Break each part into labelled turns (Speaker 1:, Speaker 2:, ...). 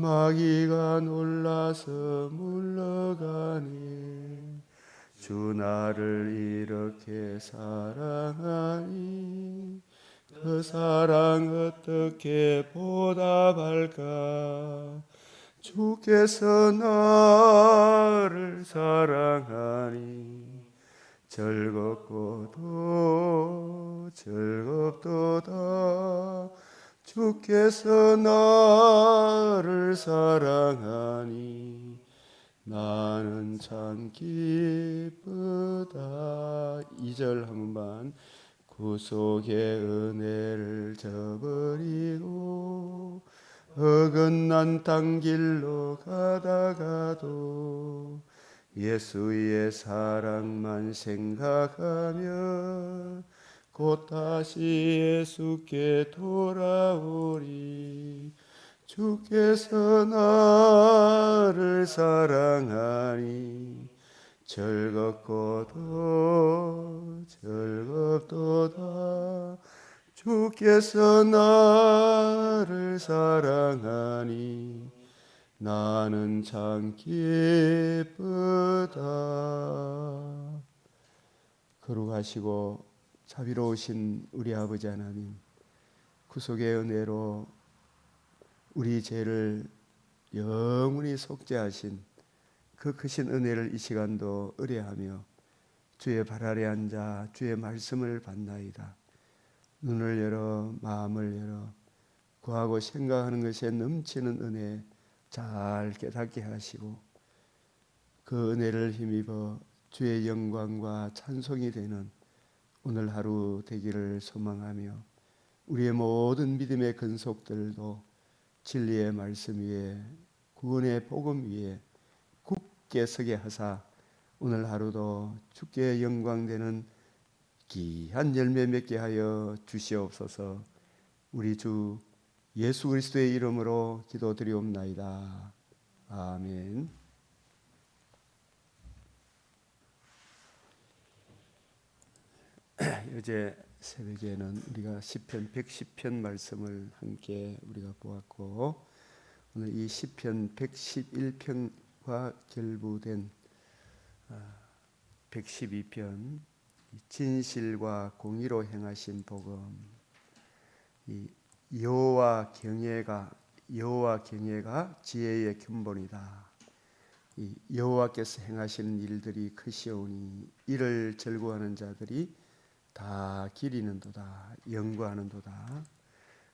Speaker 1: 까마귀가 놀라서 물러가네. 주 나를 이렇게 사랑하니 그 사랑 어떻게 보답할까. 주께서 나를 사랑하니 즐겁고도 즐겁도다. 주께서 나를 사랑하니 나는 참 기쁘다. 2절 한 번만. 구속의 은혜를 저버리고 어긋난 땅 길로 가다가도 예수의 사랑만 생각하며 곧 다시 예수께 돌아오리. 주께서 나를 사랑하니 즐겁고도 즐겁도다. 주께서 나를 사랑하니 나는 참 기쁘다. 거룩하시고 자비로우신 우리 아버지 하나님, 구속의 은혜로 우리 죄를 영원히 속죄하신 그 크신 은혜를 이 시간도 의뢰하며 주의 발 아래 앉아 주의 말씀을 받나이다. 눈을 열어 마음을 열어 구하고 생각하는 것에 넘치는 은혜 잘 깨닫게 하시고 그 은혜를 힘입어 주의 영광과 찬송이 되는 오늘 하루 되기를 소망하며 우리의 모든 믿음의 근속들도 진리의 말씀 위에 구원의 복음 위에 굳게 서게 하사 오늘 하루도 주께 영광되는 귀한 열매 맺게 하여 주시옵소서. 우리 주 예수 그리스도의 이름으로 기도드리옵나이다. 아멘. 어제 새벽에는 우리가 시편 110편 말씀을 함께 우리가 보았고 오늘 이 시편 111편과 결부된 112편 진실과 공의로 행하신 복음, 이 여호와 경외가 지혜의 근본이다. 이 여호와께서 행하시는 일들이 크시오니 이를 즐거워하는 자들이 다 기리는도다, 연구하는도다.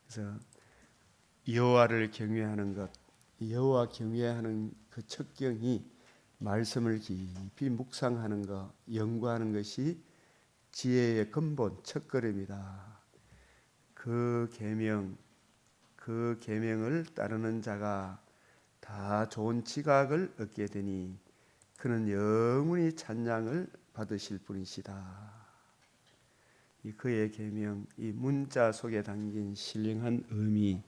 Speaker 1: 그래서 여호와를 경외하는 것, 여호와 경외하는 그 첩경이 말씀을 깊이 묵상하는 것, 연구하는 것이 지혜의 근본, 첫걸음이다. 그 계명을 따르는 자가 다 좋은 지각을 얻게 되니 그는 영원히 찬양을 받으실 분이시다. 이 그의 계명, 이 문자 속에 담긴 신령한 의미를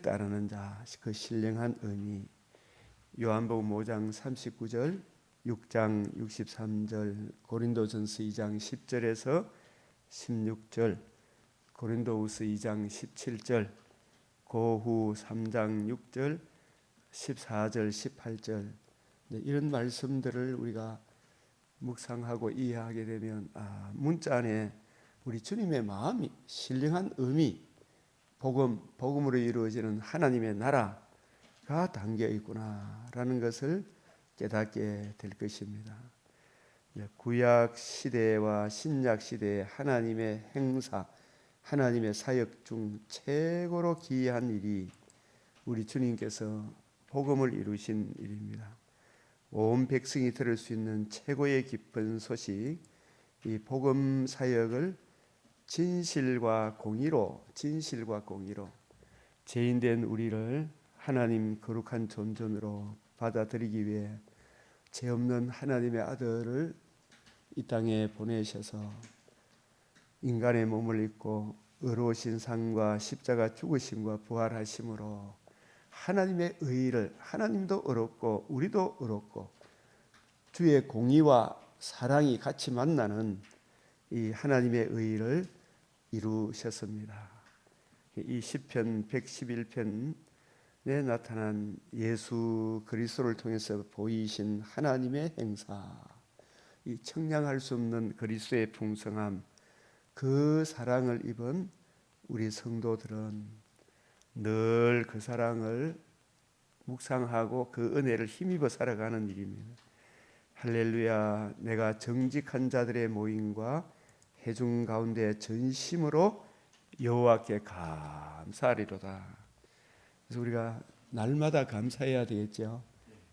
Speaker 1: 따르는 자, 그 신령한 의미. 요한복음 5장 39절, 6장 63절, 고린도전서 2장 10절에서 16절, 고린도후서 2장 17절, 고후 3장 6절, 14절, 18절 이런 말씀들을 우리가 묵상하고 이해하게 되면 문자 안에 우리 주님의 마음이 신령한 의미, 복음으로 이루어지는 하나님의 나라가 담겨 있구나라는 것을 깨닫게 될 것입니다. 구약 시대와 신약 시대의 하나님의 행사, 하나님의 사역 중 최고로 기이한 일이 우리 주님께서 복음을 이루신 일입니다. 온 백성이 들을 수 있는 최고의 기쁜 소식, 이 복음 사역을 진실과 공의로 죄인된 우리를 하나님 거룩한 존전으로 받아들이기 위해 죄 없는 하나님의 아들을 이 땅에 보내셔서 인간의 몸을 입고 의로우신 상과 십자가 죽으심과 부활하심으로 하나님의 의를, 하나님도 의롭고 우리도 의롭고 주의 공의와 사랑이 같이 만나는 이 하나님의 의를 이루셨습니다. 이 시편 111편에 나타난 예수 그리스도를 통해서 보이신 하나님의 행사, 이 청량할 수 없는 그리스도의 풍성함, 그 사랑을 입은 우리 성도들은 늘 그 사랑을 묵상하고 그 은혜를 힘입어 살아가는 일입니다. 할렐루야, 내가 정직한 자들의 모임과 회중 가운데 전심으로 여호와께 감사하리로다. 그래서 우리가 날마다 감사해야 되겠죠.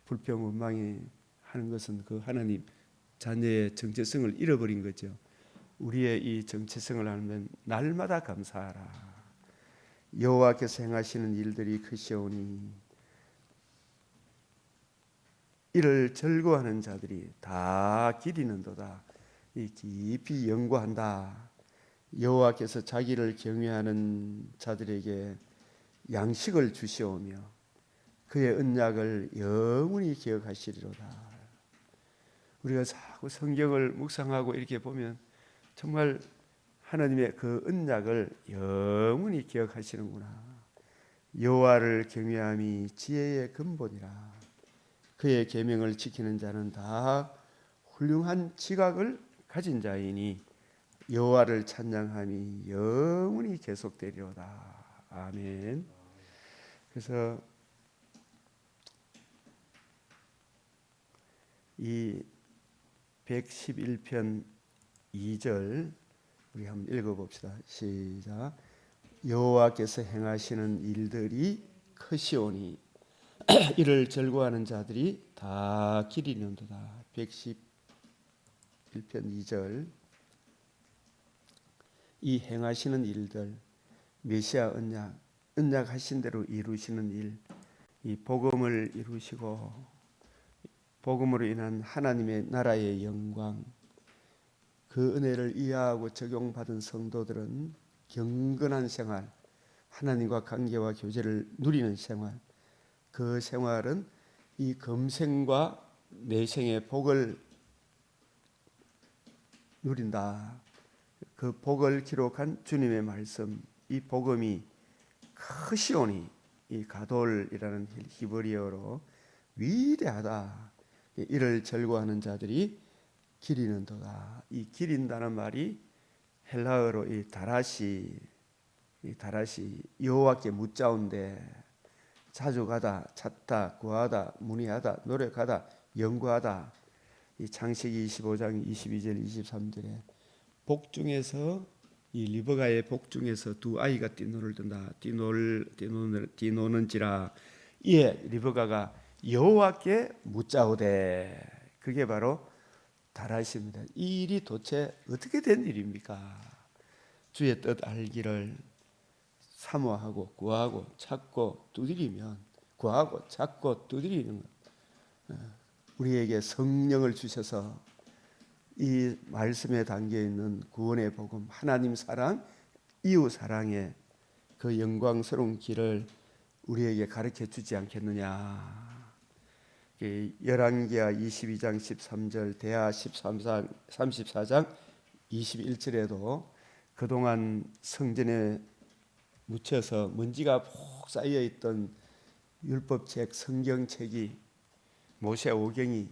Speaker 1: 불평 원망이 하는 것은 그 하나님 자녀의 정체성을 잃어버린 거죠. 우리의 이 정체성을 알면 날마다 감사하라. 여호와께서 행하시는 일들이 크시오니 이를 즐거워하는 자들이 다 기리는도다. 이 깊이 연구한다. 여호와께서 자기를 경외하는 자들에게 양식을 주시오며 그의 언약을 영원히 기억하시리로다. 우리가 자꾸 성경을 묵상하고 이렇게 보면 정말 하나님의 그 언약을 영원히 기억하시는구나. 여호와를 경외함이 지혜의 근본이라. 그의 계명을 지키는 자는 다 훌륭한 지각을 가진 자이니 여호와를 찬양함이 영원히 계속되리로다. 아멘. 그래서 이 111편 2절 우리 한번 읽어봅시다. 시작. 여호와께서 행하시는 일들이 크시오니 이를 즐거워하는 자들이 다 기리는도다. 111편 2절. 이 행하시는 일들, 메시아 언약하신 대로 이루시는 일, 이 복음을 이루시고 복음으로 인한 하나님의 나라의 영광, 그 은혜를 이해하고 적용받은 성도들은 경건한 생활, 하나님과 관계와 교제를 누리는 생활, 그 생활은 이 금생과 내생의 복을 누린다. 그 복을 기록한 주님의 말씀, 이 복음이 크시오니, 이 가돌이라는 히브리어로 위대하다. 이를 즐거워하는 자들이 기리는도다. 이 기린다는 말이 헬라어로 이 다라시 여호와께 묻자온데 자주 가다, 찾다, 구하다, 문의하다, 노력하다, 연구하다. 이 창세기 25장 22절 23절에 복 중에서 이 리브가의 복 중에서 두 아이가 띠노를 든다. 띠노는지라. 이에 리브가가 여호와께 묻자오되, 그게 바로 다라시입니다. 이 일이 도대체 어떻게 된 일입니까? 주의 뜻 알기를 사모하고 구하고 찾고 두드리면, 구하고 찾고 두드리는 것. 우리에게 성령을 주셔서 이 말씀에 담겨 있는 구원의 복음, 하나님 사랑, 이웃 사랑의 그 영광스러운 길을 우리에게 가르쳐 주지 않겠느냐. 열왕기하 22장 13절, 대하 34장 21절에도 그동안 성전에 묻혀서 먼지가 푹 쌓여 있던 율법책, 성경책이, 모세 오경이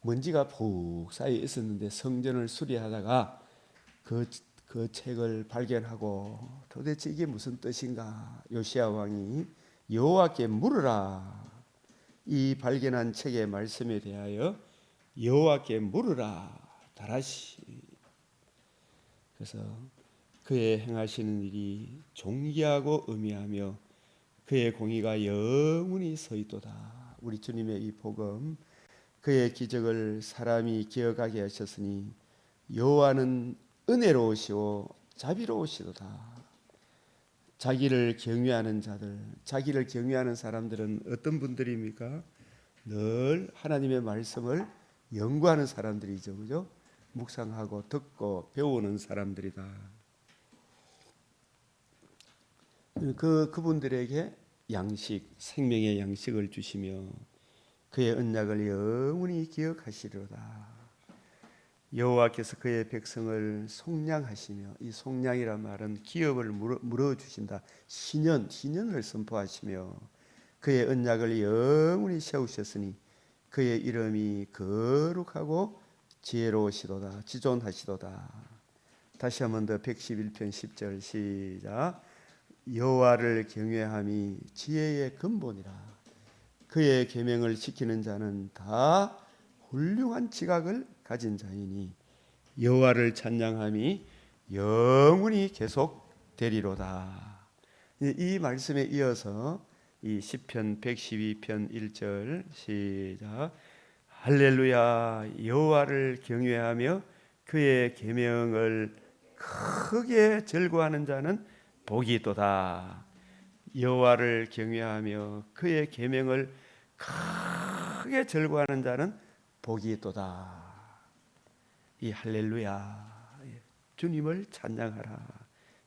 Speaker 1: 먼지가 푹 쌓여 있었는데 성전을 수리하다가 그 책을 발견하고 도대체 이게 무슨 뜻인가? 요시야 왕이 여호와께 물으라. 이 발견한 책의 말씀에 대하여 여호와께 물으라. 다라시. 그래서 그의 행하시는 일이 존귀하고 의미하며 그의 공의가 영원히 서 있도다. 우리 주님의 이 복음, 그의 기적을 사람이 기억하게 하셨으니 여호와는 은혜로우시오 자비로우시도다. 자기를 경외하는 자들, 자기를 경외하는 사람들은 어떤 분들입니까? 늘 하나님의 말씀을 연구하는 사람들이죠, 그죠? 묵상하고 듣고 배우는 사람들이다. 그분들에게 양식, 생명의 양식을 주시며 그의 언약을 영원히 기억하시리로다. 여호와께서 그의 백성을 속량하시며, 이 속량이란 말은 기업을 물어주신다. 신년을 선포하시며 그의 언약을 영원히 세우셨으니 그의 이름이 거룩하고 지혜로우시도다. 지존하시도다. 다시 한번 더 111편 10절 시작. 여호와를 경외함이 지혜의 근본이라. 그의 계명을 지키는 자는 다 훌륭한 지각을 가진 자이니 여호와를 찬양함이 영원히 계속되리로다. 이 말씀에 이어서 이 시편 112편 1절 시작. 할렐루야. 여호와를 경외하며 그의 계명을 크게 즐거워하는 자는 복이 있도다. 여호와를 경외하며 그의 계명을 크게 즐거워하는 자는 복이 있도다. 이 할렐루야, 주님을 찬양하라.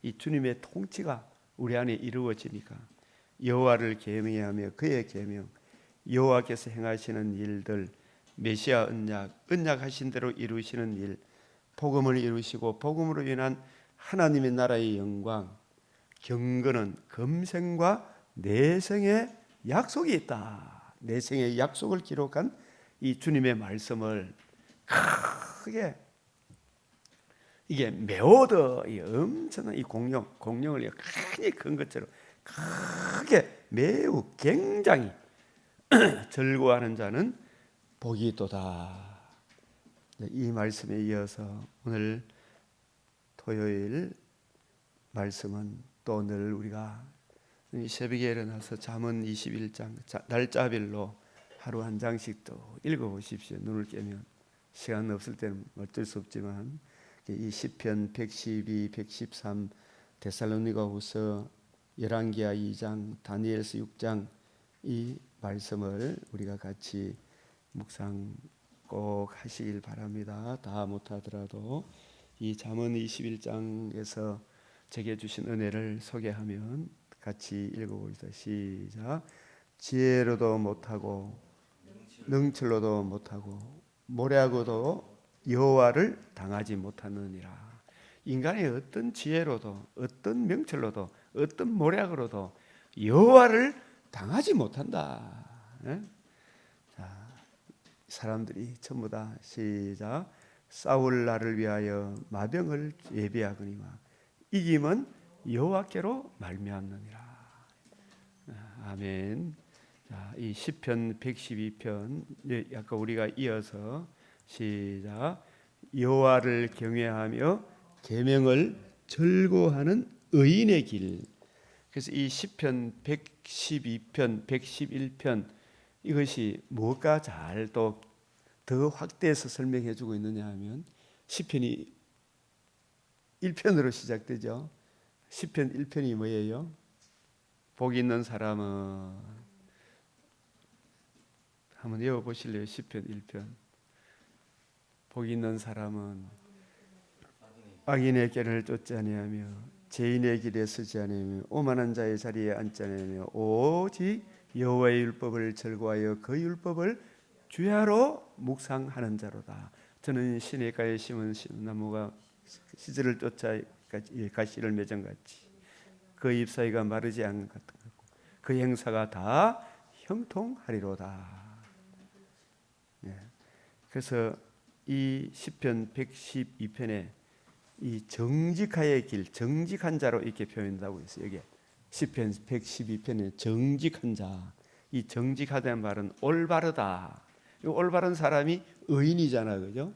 Speaker 1: 이 주님의 통치가 우리 안에 이루어지니까 여호와를 경외하며 그의 계명, 여호와께서 행하시는 일들, 메시아 언약하신 대로 이루시는 일, 복음을 이루시고 복음으로 인한 하나님의 나라의 영광, 경건은 금생과 내생의 약속이 있다. 내생의 약속을 기록한 이 주님의 말씀을 크게, 이게 메오더, 이 엄청난 이 공룡을 크게 큰 것처럼 크게 매우 굉장히 즐거워하는 자는 복이 있도다. 이 말씀에 이어서 오늘 토요일 말씀은 또 늘 우리가 새벽에 일어나서 잠언 21장 날짜별로 하루 한 장씩 또 읽어보십시오. 눈을 깨면. 시간 없을 때는 어쩔 수 없지만 이 시편 112, 113, 데살로니가후서, 열왕기하 2장, 다니엘서 6장 이 말씀을 우리가 같이 묵상 꼭 하시길 바랍니다. 다 못하더라도 이 잠언 21장에서 제게 주신 은혜를 소개하면 같이 읽어보겠습니다. 시작. 지혜로도 못하고 능칠로도 못하고 모략으로도 여호와를 당하지 못하느니라. 인간의 어떤 지혜로도 어떤 명철로도 어떤 모략으로도 여호와를 당하지 못한다. 자, 사람들이 전부 다 시작. 싸울 날을 위하여 마병을 예비하거니와 이김은 여호와께로 말미암느니라. 아멘. 자, 이 시편 112편 약간 우리가 이어서 시작. 여호와를 경외하며 계명을 즐거워하는 의인의 길. 그래서 이 시편 112편, 111편 이것이 무엇과 잘 또 더 확대해서 설명해 주고 있느냐 하면 시편이 1편으로 시작되죠. 시편 1편이 뭐예요? 복 있는 사람은 한번 외워 보실래요? 시편 1편. 복 있는 사람은 악인의 길을 쫓지 아니하며 죄인의 길에 서지 아니하며 오만한 자의 자리에 앉지 아니하며 오직 여호와의 율법을 즐거워하여 그 율법을 주야로 묵상하는 자로다. 저는 시냇가에 심은 나무가 시절을 쫓아 가시를 맺은같이 그 잎사이가 마르지 않는 것 같고 그 행사가 다 형통하리로다. 그래서 이 시편 112편에 이 정직하의 길, 정직한 자로 이렇게 표현한다고 했어요. 여기 시편 112편에 정직한 자, 이 정직하다는 말은 올바르다. 이 올바른 사람이 의인이잖아, 그죠?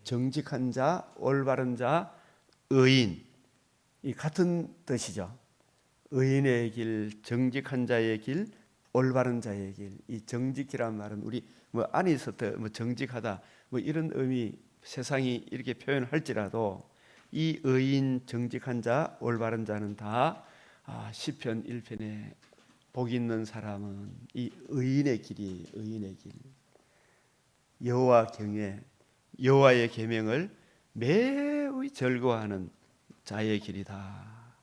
Speaker 1: 정직한 자, 올바른 자, 의인, 이 같은 뜻이죠. 의인의 길, 정직한 자의 길, 올바른 자의 길. 이 정직이란 말은 우리 뭐 안에서 뭐 정직하다, 뭐 이런 의미 세상이 이렇게 표현할지라도 이 의인, 정직한 자, 올바른 자는 다 시편 1편에 복 있는 사람은 이 의인의 길이 의인의 길. 여호와 경외, 여호와의 계명을 매우 즐거워하는 자의 길이다.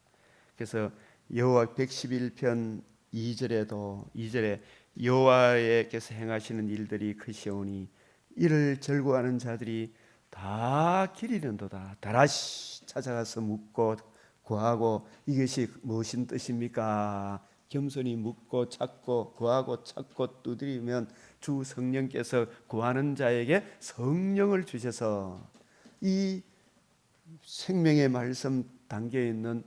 Speaker 1: 그래서 여호와 111편 2절에 여호와께서 행하시는 일들이 크시오니 이를 즐거워하는 자들이 다 길 잃은도다. 다시 찾아가서 묻고 구하고 이것이 무엇인 뜻입니까? 겸손히 묻고 찾고 구하고 찾고 두드리면 주 성령께서 구하는 자에게 성령을 주셔서 이 생명의 말씀 담겨 있는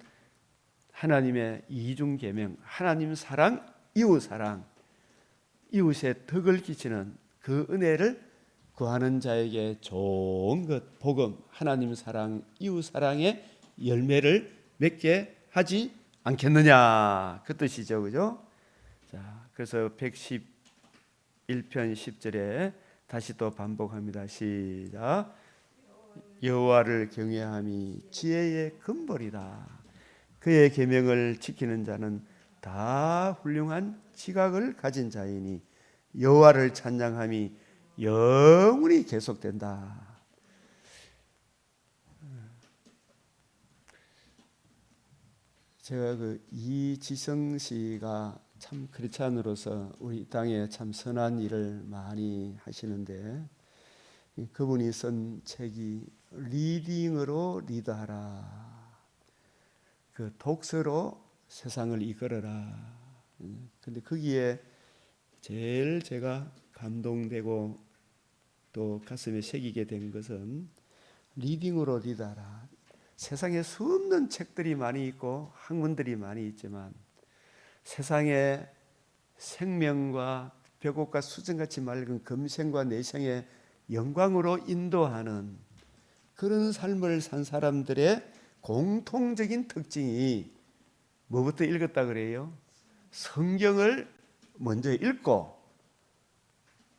Speaker 1: 하나님의 이중 계명, 하나님 사랑, 이웃 사랑, 이웃의 덕을 끼치는 그 은혜를 구하는 자에게 좋은 것, 복음, 하나님 사랑, 이웃 사랑의 열매를 맺게 하지 않겠느냐, 그 뜻이죠, 그죠? 자, 그래서 111편 10절에 다시 또 반복합니다. 시작. 여호와를 경외함이 지혜의 근본이다. 그의 계명을 지키는 자는 다 훌륭한 지각을 가진 자이니 여호와를 찬양함이 영원히 계속된다. 제가 그 이지성 씨가 참 크리스찬으로서 우리 땅에 참 선한 일을 많이 하시는데 그분이 쓴 책이 리딩으로 리드하라. 그 독서로 세상을 이끌어라. 근데 거기에 제일 제가 감동되고 또 가슴에 새기게 된 것은 리딩으로 리드하라. 세상에 수없는 책들이 많이 있고 학문들이 많이 있지만 세상에 생명과 벽옥과 수정같이 맑은 금생과 내생의 영광으로 인도하는 그런 삶을 산 사람들의 공통적인 특징이 뭐부터 읽었다 그래요? 성경을 먼저 읽고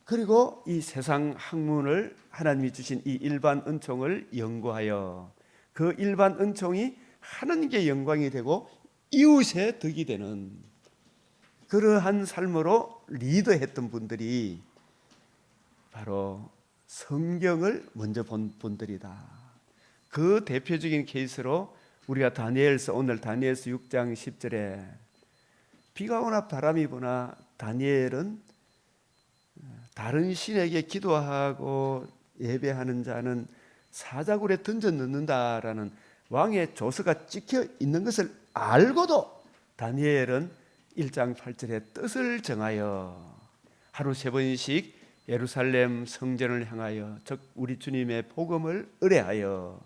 Speaker 1: 그리고 이 세상 학문을 하나님이 주신 이 일반 은총을 연구하여 그 일반 은총이 하나님께 영광이 되고 이웃의 덕이 되는 그러한 삶으로 리더했던 분들이 바로 성경을 먼저 본 분들이다. 그 대표적인 케이스로 우리가 다니엘서 오늘 다니엘서 6장 10절에 비가 오나 바람이 부나 다니엘은 다른 신에게 기도하고 예배하는 자는 사자굴에 던져 넣는다라는 왕의 조서가 찍혀 있는 것을 알고도 다니엘은 1장 8절에 뜻을 정하여 하루 3번씩 예루살렘 성전을 향하여 즉 우리 주님의 복음을 의뢰하여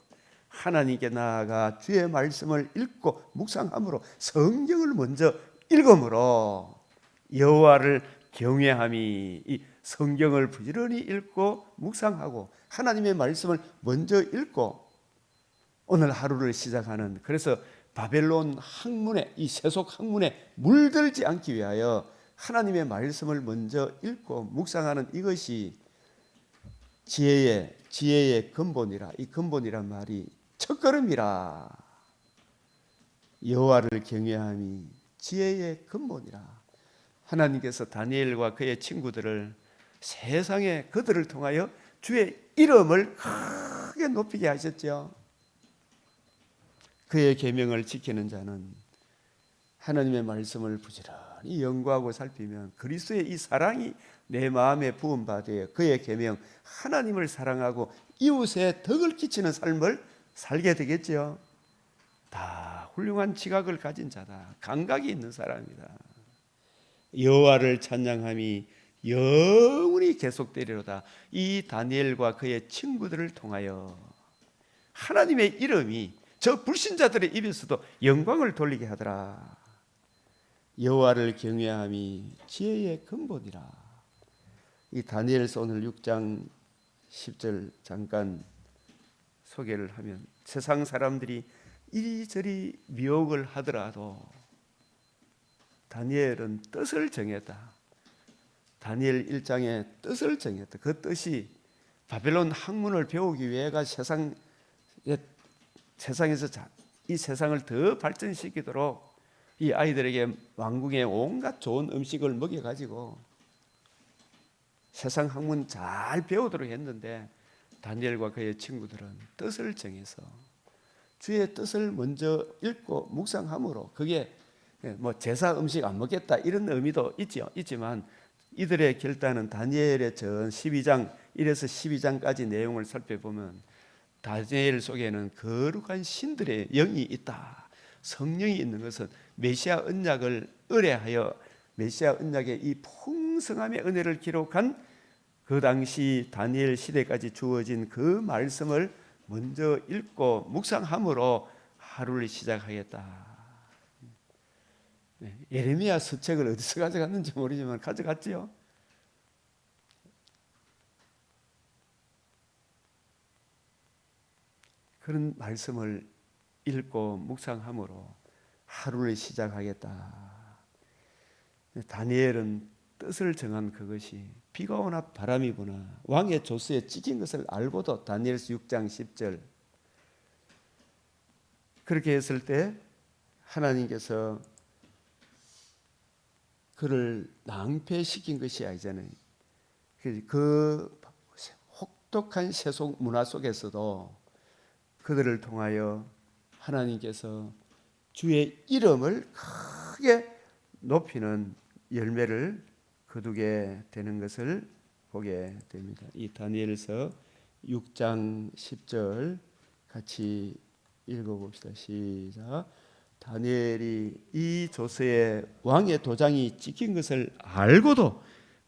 Speaker 1: 하나님께 나아가 주의 말씀을 읽고 묵상함으로 성경을 먼저 읽음으로 여호와를 경외함이 이 성경을 부지런히 읽고 묵상하고 하나님의 말씀을 먼저 읽고 오늘 하루를 시작하는 그래서 바벨론 학문에 이 세속 학문에 물들지 않기 위하여 하나님의 말씀을 먼저 읽고 묵상하는 이것이 지혜의 근본이라. 이 근본이란 말이 첫걸음이라. 여호와를 경외함이 지혜의 근본이라. 하나님께서 다니엘과 그의 친구들을 세상에 그들을 통하여 주의 이름을 크게 높이게 하셨죠. 그의 계명을 지키는 자는 하나님의 말씀을 부지런히 연구하고 살피면 그리스도의 이 사랑이 내 마음에 부음받아 그의 계명 하나님을 사랑하고 이웃의 덕을 끼치는 삶을 살게 되겠죠. 다 훌륭한 지각을 가진 자다. 감각이 있는 사람이다. 여호와를 찬양함이 영원히 계속되리로다. 이 다니엘과 그의 친구들을 통하여 하나님의 이름이 저 불신자들의 입에서도 영광을 돌리게 하더라. 여호와를 경외함이 지혜의 근본이라. 이 다니엘서 오늘 6장 10절 잠깐 소개를 하면 세상 사람들이 이리저리 미혹을 하더라도 다니엘은 뜻을 정했다. 다니엘 1장에 뜻을 정했다. 그 뜻이 바벨론 학문을 배우기 위해가 세상에서 이 세상을 더 발전시키도록 이 아이들에게 왕궁의 온갖 좋은 음식을 먹여가지고 세상 학문 잘 배우도록 했는데 다니엘과 그의 친구들은 뜻을 정해서 주의 뜻을 먼저 읽고 묵상함으로 그게 뭐 제사 음식 안 먹겠다 이런 의미도 있지만 이들의 결단은 다니엘의 전 12장 1에서 12장까지 내용을 살펴보면 다니엘 속에는 거룩한 신들의 영이 있다. 성령이 있는 것은 메시아 언약을 의뢰하여 메시아 언약의 이 풍성함의 은혜를 기록한 그 당시 다니엘 시대까지 주어진 그 말씀을 먼저 읽고 묵상함으로 하루를 시작하겠다. 예레미야 서책을 어디서 가져갔는지 모르지만 가져갔지요. 그런 말씀을 읽고 묵상함으로 하루를 시작하겠다. 다니엘은 뜻을 정한 그것이 비가 오나 바람이 부나 왕의 조서에 찍힌 것을 알고도 다니엘서 6장 10절 그렇게 했을 때 하나님께서 그를 낭패시킨 것이 아니잖아요. 그 혹독한 세속 문화 속에서도 그들을 통하여 하나님께서 주의 이름을 크게 높이는 열매를 거두게 되는 것을 보게 됩니다. 이 다니엘서 6장 10절 같이 읽어봅시다. 시작. 다니엘이 이 조서에 왕의 도장이 찍힌 것을 알고도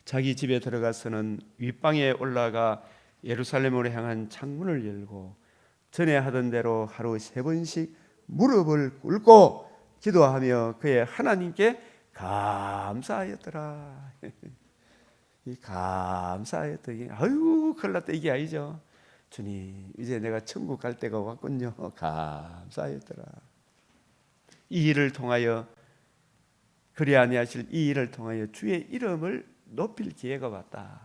Speaker 1: 자기 집에 들어가서는 윗방에 올라가 예루살렘으로 향한 창문을 열고 전에 하던 대로 하루 3번씩 무릎을 꿇고 기도하며 그의 하나님께 감사하였더라. 이 감사하였더니 아유 큰일 났다 이게 아니죠. 주님 이제 내가 천국 갈 때가 왔군요. 감사하였더라. 이 일을 통하여 그리 아니하실 이 일을 통하여 주의 이름을 높일 기회가 왔다.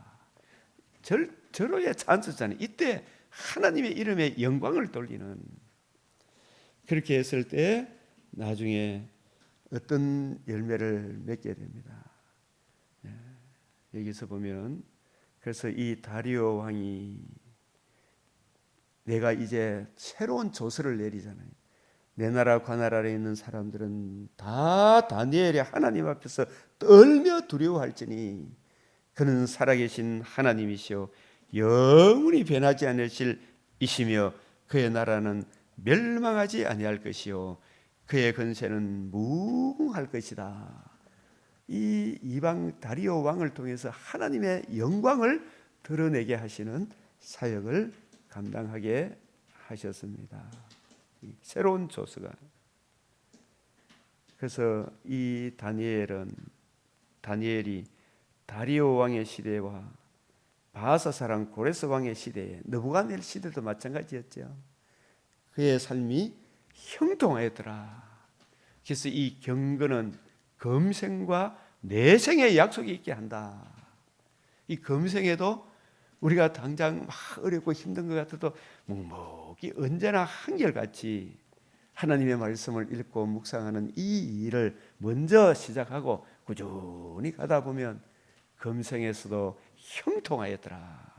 Speaker 1: 절호의 찬스잖아요. 이때 하나님의 이름에 영광을 돌리는 그렇게 했을 때 나중에 어떤 열매를 맺게 됩니다. 여기서 보면 그래서 이 다리오 왕이 내가 이제 새로운 조서를 내리잖아요. 내 나라 관할 아래 있는 사람들은 다 다니엘의 하나님 앞에서 떨며 두려워할지니 그는 살아계신 하나님이시오 영원히 변하지 않으실 이시며 그의 나라는 멸망하지 아니할 것이요 그의 권세는 무궁할 것이다. 이 이방 다리오 왕을 통해서 하나님의 영광을 드러내게 하시는 사역을 감당하게 하셨습니다. 새로운 조서가. 그래서 이 다니엘이 다리오 왕의 시대와 바하사 사람 고레스 왕의 시대에 느부갓네살 시대도 마찬가지였죠. 그의 삶이 형통하였더라. 그래서 이 경건은 금생과 내생의 약속이 있게 한다. 이 금생에도 우리가 당장 막 어렵고 힘든 것 같아도 묵묵히 언제나 한결같이 하나님의 말씀을 읽고 묵상하는 이 일을 먼저 시작하고 꾸준히 가다 보면 금생에서도 형통하였더라.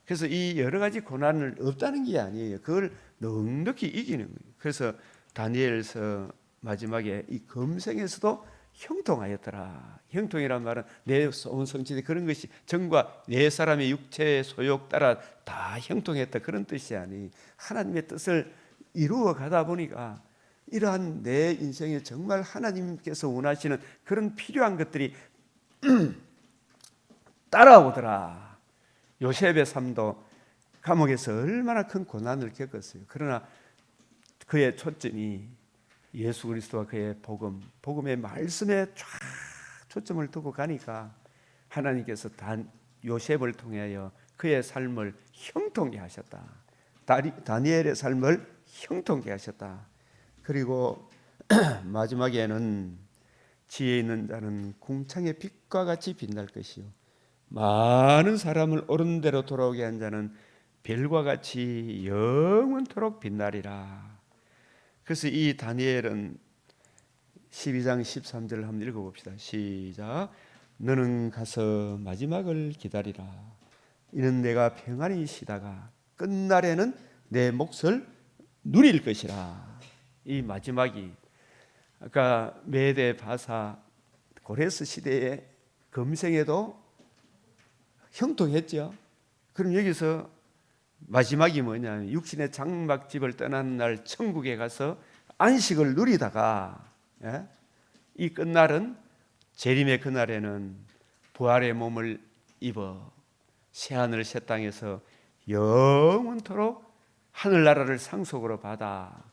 Speaker 1: 그래서 이 여러 가지 고난을 없다는 게 아니에요. 그걸 넉넉히 이기는 거예요. 그래서 다니엘서 마지막에 이 금생에서도 형통하였더라. 형통이란 말은 내 온 성질이 그런 것이 정과 내 사람의 육체의 소욕 따라 다 형통했다 그런 뜻이 아니 하나님의 뜻을 이루어 가다 보니까 이러한 내 인생에 정말 하나님께서 원하시는 그런 필요한 것들이 따라오더라. 요셉의 삶도 감옥에서 얼마나 큰 고난을 겪었어요. 그러나 그의 초점이 예수 그리스도와 그의 복음의 말씀에 쫙 초점을 두고 가니까 하나님께서 요셉을 통하여 그의 삶을 형통케 하셨다. 다니엘의 삶을 형통케 하셨다. 그리고 마지막에는 지혜 있는 자는 궁창의 빛과 같이 빛날 것이요 많은 사람을 옳은 대로 돌아오게 한 자는 별과 같이 영원토록 빛나리라. 그래서 이 다니엘은 12장 13절을 한번 읽어봅시다. 시작. 너는 가서 마지막을 기다리라. 이는 내가 평안히 쉬다가 끝날에는 내 몫을 누릴 것이라. 이 마지막이 아까 메대 바사 고레스 시대에 금생에도 형통했죠. 그럼 여기서 마지막이 뭐냐면 육신의 장막집을 떠나는 날 천국에 가서 안식을 누리다가 이 끝날은 재림의 그날에는 부활의 몸을 입어 새하늘 새 땅에서 영원토록 하늘나라를 상속으로 받아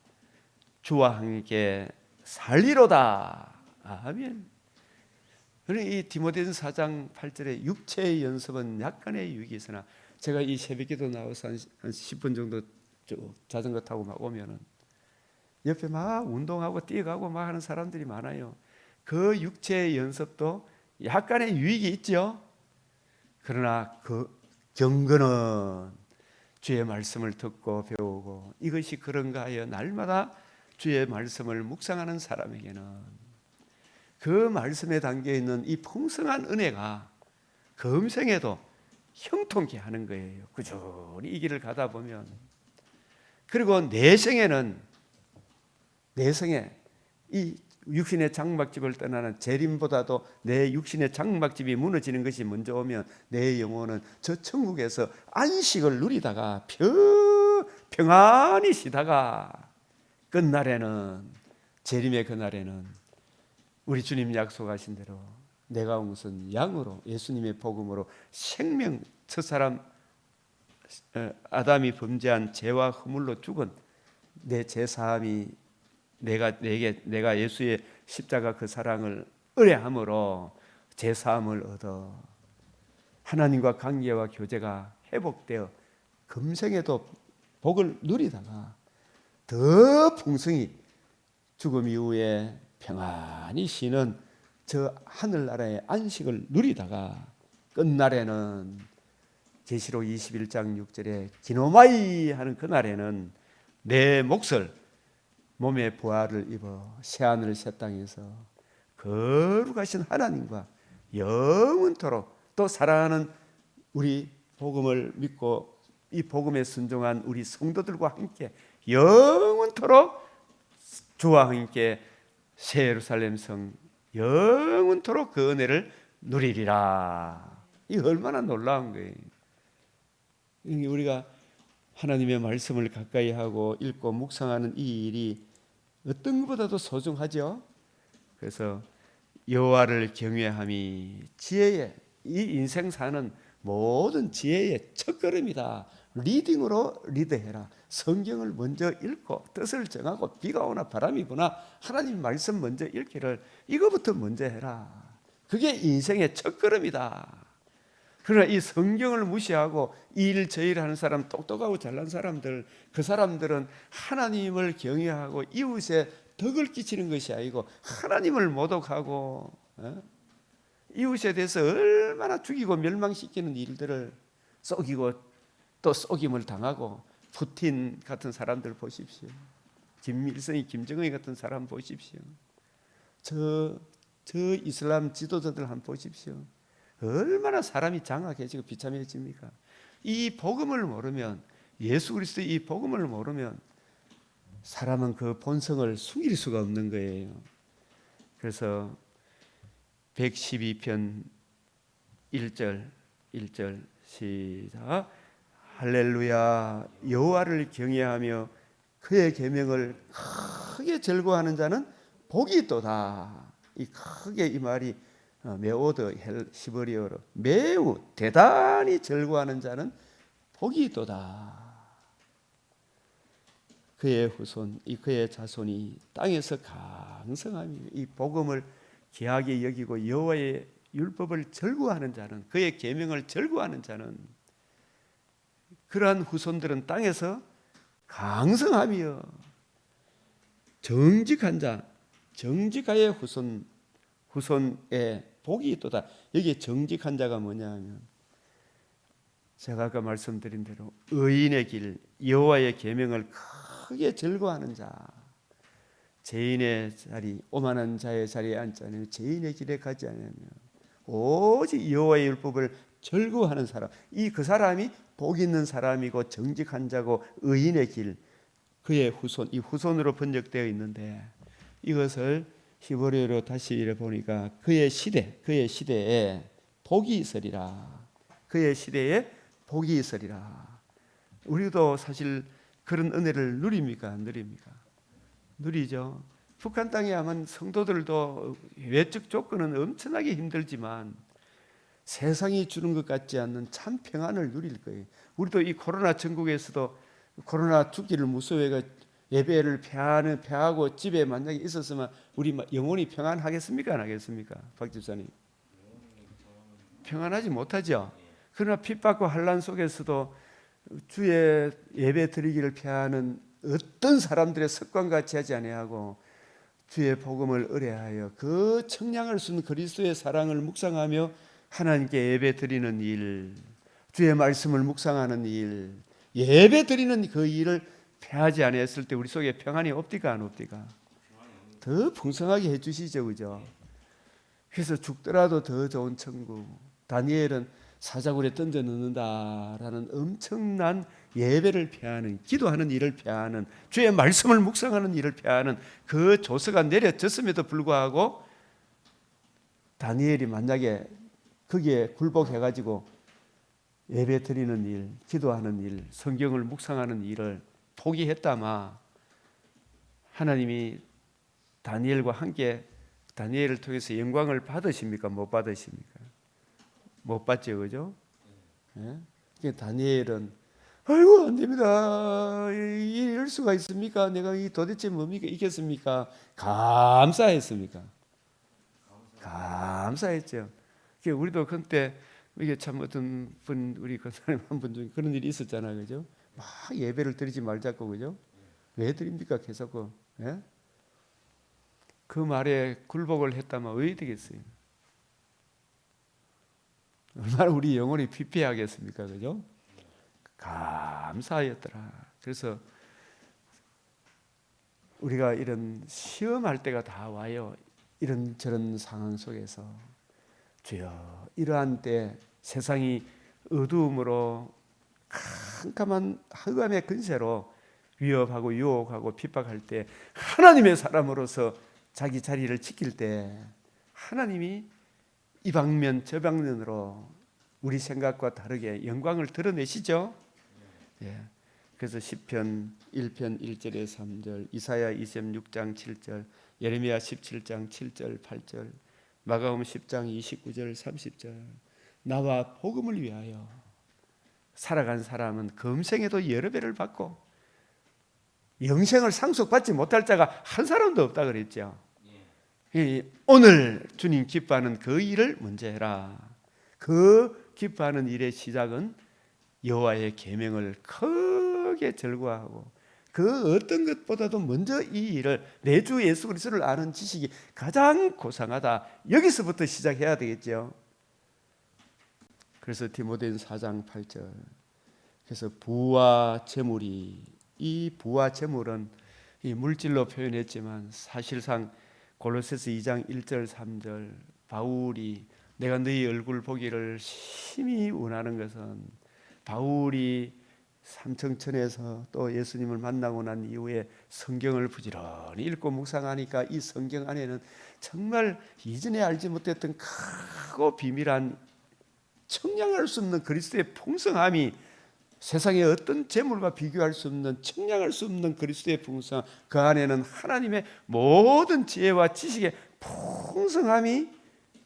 Speaker 1: 주와 함께 살리로다. 아멘. 이 디모데전서 4장 8절에 육체의 연습은 약간의 유익이 있으나 제가 이 새벽기도 나와서 한 10분 정도 쭉 자전거 타고 막 오면은 옆에 막 운동하고 뛰어가고 막 하는 사람들이 많아요. 그 육체의 연습도 약간의 유익이 있죠. 그러나 그 경건은 주의 말씀을 듣고 배우고 이것이 그런가 하여 날마다 주의 말씀을 묵상하는 사람에게는 그 말씀에 담겨있는 이 풍성한 은혜가 금생에도 형통케 하는 거예요. 꾸준히 이 길을 가다 보면. 그리고 내생에 이 육신의 장막집을 떠나는 재림보다도 내 육신의 장막집이 무너지는 것이 먼저 오면 내 영혼은 저 천국에서 안식을 누리다가 평안히 쉬다가 끝날에는 재림의 그날에는 우리 주님 약속하신 대로 내가 온 것은 양으로 예수님의 복음으로 생명 첫사람 아담이 범죄한 죄와 허물로 죽은 내 죄사함이 내가 예수의 십자가 그 사랑을 의뢰함으로 죄사함을 얻어 하나님과 관계와 교제가 회복되어 금생에도 복을 누리다가 더 풍성히 죽음 이후에 평안히 쉬는 저 하늘나라의 안식을 누리다가 끝날에는 계시록 21장 6절에 기노마이 하는 그날에는 내 몫을 몸의 부활을 입어 새하늘 새 땅에서 거룩하신 하나님과 영원토록 또 사랑하는 우리 복음을 믿고 이 복음에 순종한 우리 성도들과 함께 영원토록 주와 함께 새 예루살렘 성 영원토록 그 은혜를 누리리라. 이 얼마나 놀라운 거예요. 우리가 하나님의 말씀을 가까이 하고 읽고 묵상하는 이 일이 어떤 것보다도 소중하죠. 그래서 여호와를 경외함이 지혜의 이 인생 사는 모든 지혜의 첫걸음이다. 리딩으로 리드해라. 성경을 먼저 읽고 뜻을 정하고 비가 오나 바람이 부나 하나님 말씀 먼저 읽기를 이거부터 먼저 해라. 그게 인생의 첫걸음이다. 그러나 이 성경을 무시하고 이 일 저 일 하는 사람, 똑똑하고 잘난 사람들, 그 사람들은 하나님을 경외하고 이웃에 덕을 끼치는 것이 아니고 하나님을 모독하고 이웃에 대해서 얼마나 죽이고 멸망시키는 일들을 속이고 또 속임을 당하고 푸틴 같은 사람들 보십시오. 김일성이 김정은이 같은 사람 보십시오. 저 이슬람 지도자들 한번 보십시오. 얼마나 사람이 장악해지고 비참해집니까? 이 복음을 모르면, 예수 그리스도의 이 복음을 모르면 사람은 그 본성을 숨길 수가 없는 거예요. 그래서 112편 1절 시작. 할렐루야. 여호와를 경외하며 그의 계명을 크게 즐거워하는 자는 복이 있도다. 이 크게 이 말이 메오드 히브리어로 매우 대단히 즐거워하는 자는 복이 있도다. 그의 후손, 그의 자손이 땅에서 강성하며 이 복음을 귀하게 여기고 여호와의 율법을 즐거워하는 자는, 그의 계명을 즐거워하는 자는, 그러한 후손들은 땅에서 강성하며 정직한 자, 정직하의 후손의 복이 있도다. 여기 정직한 자가 뭐냐 하면 제가 아까 말씀드린 대로 의인의 길, 여호와의 계명을 크게 즐거워하는 자, 죄인의 자리, 오만한 자의 자리에 앉지 않으며 죄인의 길에 가지 않으며 오직 여호와의 율법을 즐거워하는 사람, 그 사람이 복 있는 사람이고 정직한 자고 의인의 길, 그의 후손, 이 후손으로 번역되어 있는데 이것을 히브리어로 다시 이래 보니까 그의 시대에 복이 있으리라. 그의 시대에 복이 있으리라. 우리도 사실 그런 은혜를 누립니까? 안 누립니까? 누리죠. 북한 땅에 하면 성도들도 외적 조건은 엄청나게 힘들지만 세상이 주는 것 같지 않는 참 평안을 누릴 거예요. 우리도 이 코로나 전국에서도 코로나 죽기를 무서워해가 예배를 패하고 집에 만약에 있었으면 우리 영혼이 평안하겠습니까? 안 하겠습니까? 박 집사님. 평안하지 못하죠. 그러나 핍박과 환난 속에서도 주의 예배 드리기를 피하는 어떤 사람들의 습관같이 하지 아니하고 주의 복음을 의뢰하여 그 청량할 수 있는 그리스도의 사랑을 묵상하며 하나님께 예배 드리는 일, 주의 말씀을 묵상하는 일, 예배 드리는 그 일을 폐하지 아니했을 때 우리 속에 평안이 없디가 안 없디가? 더 풍성하게 해주시죠, 그죠? 그래서 죽더라도 더 좋은 천국. 다니엘은 사자굴에 던져 넣는다라는 엄청난 예배를 폐하는, 기도하는 일을 폐하는, 주의 말씀을 묵상하는 일을 폐하는 그 조서가 내려졌음에도 불구하고 다니엘이 만약에 거기에 굴복해가지고 예배 드리는 일, 기도하는 일, 성경을 묵상하는 일을 포기했다마 하나님이 다니엘과 함께 다니엘을 통해서 영광을 받으십니까? 못 받으십니까? 못 받죠, 그죠? 예? 다니엘은 아이고 안 됩니다. 이럴 수가 있습니까? 내가 이 도대체 뭡니까? 있겠습니까? 감사했습니까? 감사했죠. 우리도 그때 이게 참 어떤 분 우리 그 사람 한 분 중에 그런 일이 있었잖아요, 그죠? 막 예배를 드리지 말자고, 그죠? 왜 드립니까? 계속 예? 그 말에 굴복을 했다면 왜 되겠어요? 얼마나 우리 영혼이 피폐하겠습니까, 그죠? 감사하였더라. 그래서 우리가 이런 시험할 때가 다 와요. 이런저런 상황 속에서 주여, 이러한 때 세상이 어두움으로 캄캄한 흑암의 근세로 위협하고 유혹하고 핍박할 때 하나님의 사람으로서 자기 자리를 지킬 때 하나님이 이 방면 저 방면으로 우리 생각과 다르게 영광을 드러내시죠. 예. 그래서 시편 1편 1절에 3절, 이사야 26장 7절, 예레미야 17장 7절 8절, 마가음 10장 29절 30절, 나와 복음을 위하여 살아간 사람은 금생에도 여러 배를 받고 영생을 상속받지 못할 자가 한 사람도 없다 그랬죠. 오늘 주님 기뻐하는 그 일을 먼저 해라. 그 기뻐하는 일의 시작은 여호와의 계명을 크게 절거하고 그 어떤 것보다도 먼저 이 일을, 내 주 예수 그리스도를 아는 지식이 가장 고상하다. 여기서부터 시작해야 되겠죠. 그래서 디모데전서 4장 8절, 그래서 부와 재물이, 이 부와 재물은 이 물질로 표현했지만 사실상 골로새서 2장 1절 3절, 바울이 내가 너희 얼굴 보기를 심히 원하는 것은, 바울이 삼청천에서 또 예수님을 만나고 난 이후에 성경을 부지런히 읽고 묵상하니까 이 성경 안에는 정말 이전에 알지 못했던 크고 비밀한 청량할 수 없는 그리스도의 풍성함이, 세상의 어떤 재물과 비교할 수 없는, 청량할 수 없는 그리스도의 풍성함, 그 안에는 하나님의 모든 지혜와 지식의 풍성함이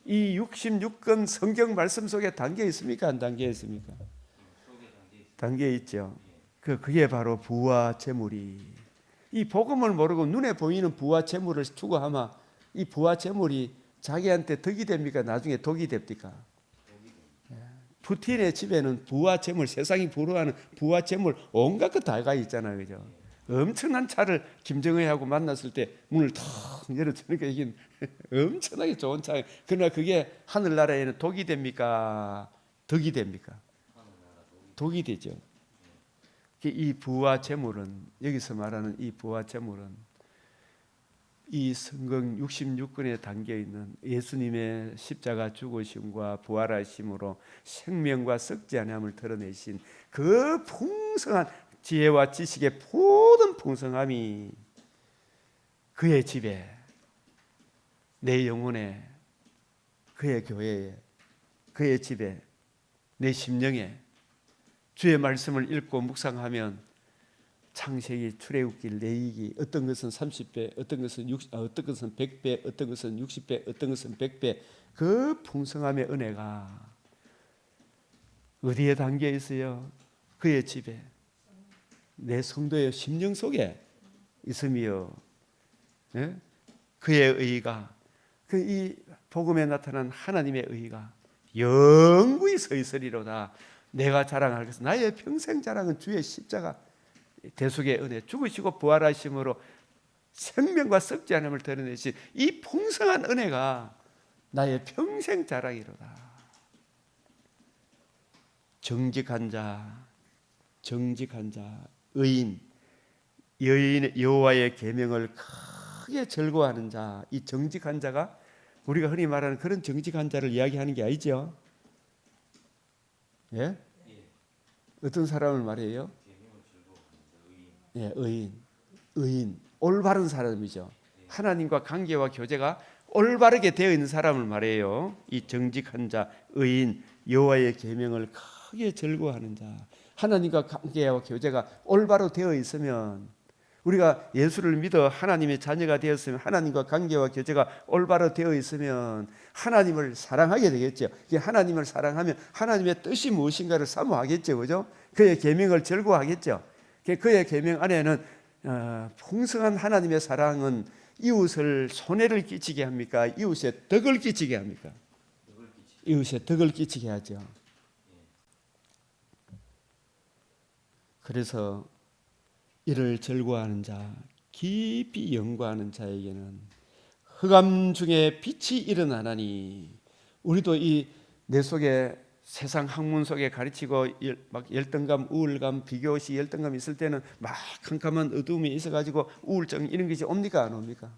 Speaker 1: 이 66권 성경 말씀 속에 담겨 있습니까? 안 담겨 있습니까? 담겨 있죠. 그게 바로 부와 재물이, 이 복음을 모르고 눈에 보이는 부와 재물을 추구하면 이 부와 재물이 자기한테 덕이 됩니까? 나중에 독이 됩니까? 푸틴의 집에는 부와 재물, 세상이 부러워하는 부와 재물 온갖 것 다 가 있잖아요, 그죠? 엄청난 차를 김정은하고 만났을 때 문을 탁 열어주니까 이게 엄청나게 좋은 차. 그러나 그게 하늘나라에는 독이 됩니까? 덕이 됩니까? 독이 되죠. 이 부와 재물은, 여기서 말하는 이 부와 재물은 이 성경 66권에 담겨 있는 예수님의 십자가 죽으심과 부활하심으로 생명과 썩지 아니함을 드러내신 그 풍성한 지혜와 지식의 모든 풍성함이 그의 집에 내 영혼에, 그의 교회에, 그의 집에, 내 심령에 주의 말씀을 읽고 묵상하면 창세기, 출애굽기, 레위기, 어떤 것은 30배, 어떤 것은 100배, 어떤 것은 60배, 어떤 것은 100배, 그 풍성함의 은혜가 어디에 담겨 있어요? 그의 집에, 내 성도의 심령 속에 있으며, 예? 그의 의가, 그 이 복음에 나타난 하나님의 의가 영구히 서 있으리로다. 내가 자랑할 것은, 나의 평생 자랑은 주의 십자가 대속의 은혜, 죽으시고 부활하심으로 생명과 썩지 않음을 드러내신 이 풍성한 은혜가 나의 평생 자랑이로다. 정직한 자, 의인, 여호와의 계명을 크게 즐거워하는 자, 이 정직한 자가 우리가 흔히 말하는 그런 정직한 자를 이야기하는 게 아니죠. 예? 어떤 사람을 말해요? 예, 의인, 올바른 사람이죠. 하나님과 관계와 교제가 올바르게 되어 있는 사람을 말해요. 이 정직한 자, 의인, 여호와의 계명을 크게 즐거워하는 자. 하나님과 관계와 교제가 올바로 되어 있으면, 우리가 예수를 믿어 하나님의 자녀가 되었으면, 하나님과 관계와 교제가 올바로 되어 있으면 하나님을 사랑하게 되겠죠. 하나님을 사랑하면 하나님의 뜻이 무엇인가를 사모하겠죠, 그죠? 그의 계명을 즐거워하겠죠. 그의 계명 안에는 풍성한 하나님의 사랑은 이웃을 손해를 끼치게 합니까? 이웃에 덕을 끼치게 합니까? 이웃에 덕을 끼치게 하죠. 그래서 이를 즐거워하는 자, 깊이 연구하는 자에게는 흑암 중에 빛이 일어나나니, 우리도 이 내 속에 세상 학문 속에 가르치고 막 열등감, 우울감, 비교시 열등감 있을 때는 막 캄캄한 어두움이 있어가지고 우울증 이런 것이 옵니까 안 옵니까?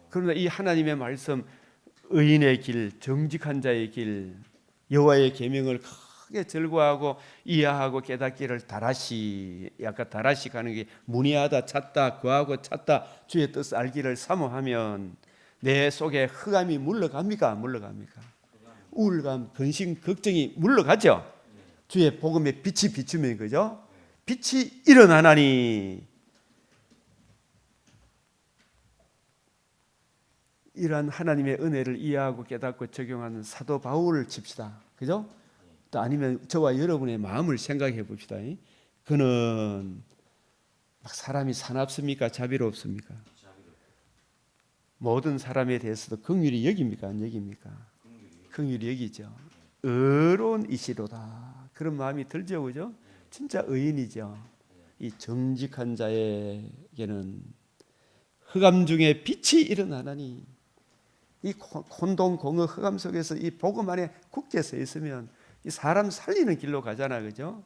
Speaker 1: 그러나 이 하나님의 말씀, 의인의 길, 정직한 자의 길, 여호와의 계명을 크게 즐거워하고 이해하고 깨닫기를 다라시, 약간 다라시 가는 게 문의하다, 찾다, 구하고 찾다, 주의 뜻을 알기를 사모하면 내 속에 흑암이 물러갑니까? 안 물러갑니까? 우울감, 근심, 걱정이 물러가죠. 주의 복음의 빛이 비추면, 그죠? 빛이 일어나나니, 이러한 하나님의 은혜를 이해하고 깨닫고 적용하는 사도 바울을 칩시다, 그죠? 또 아니면 저와 여러분의 마음을 생각해 봅시다. 그는 막 사람이 사납습니까? 자비롭습니까? 모든 사람에 대해서도 긍휼히 여깁니까? 안 여깁니까? 긍휼히 여기죠. 의로운 이시로다, 그런 마음이 들죠, 그죠? 진짜 의인이죠. 이 정직한 자에게는 흑암 중에 빛이 일어나나니, 이 콘동공허 흑암 속에서 이 복음 안에 굳게 서 있으면 이 사람 살리는 길로 가잖아, 그죠?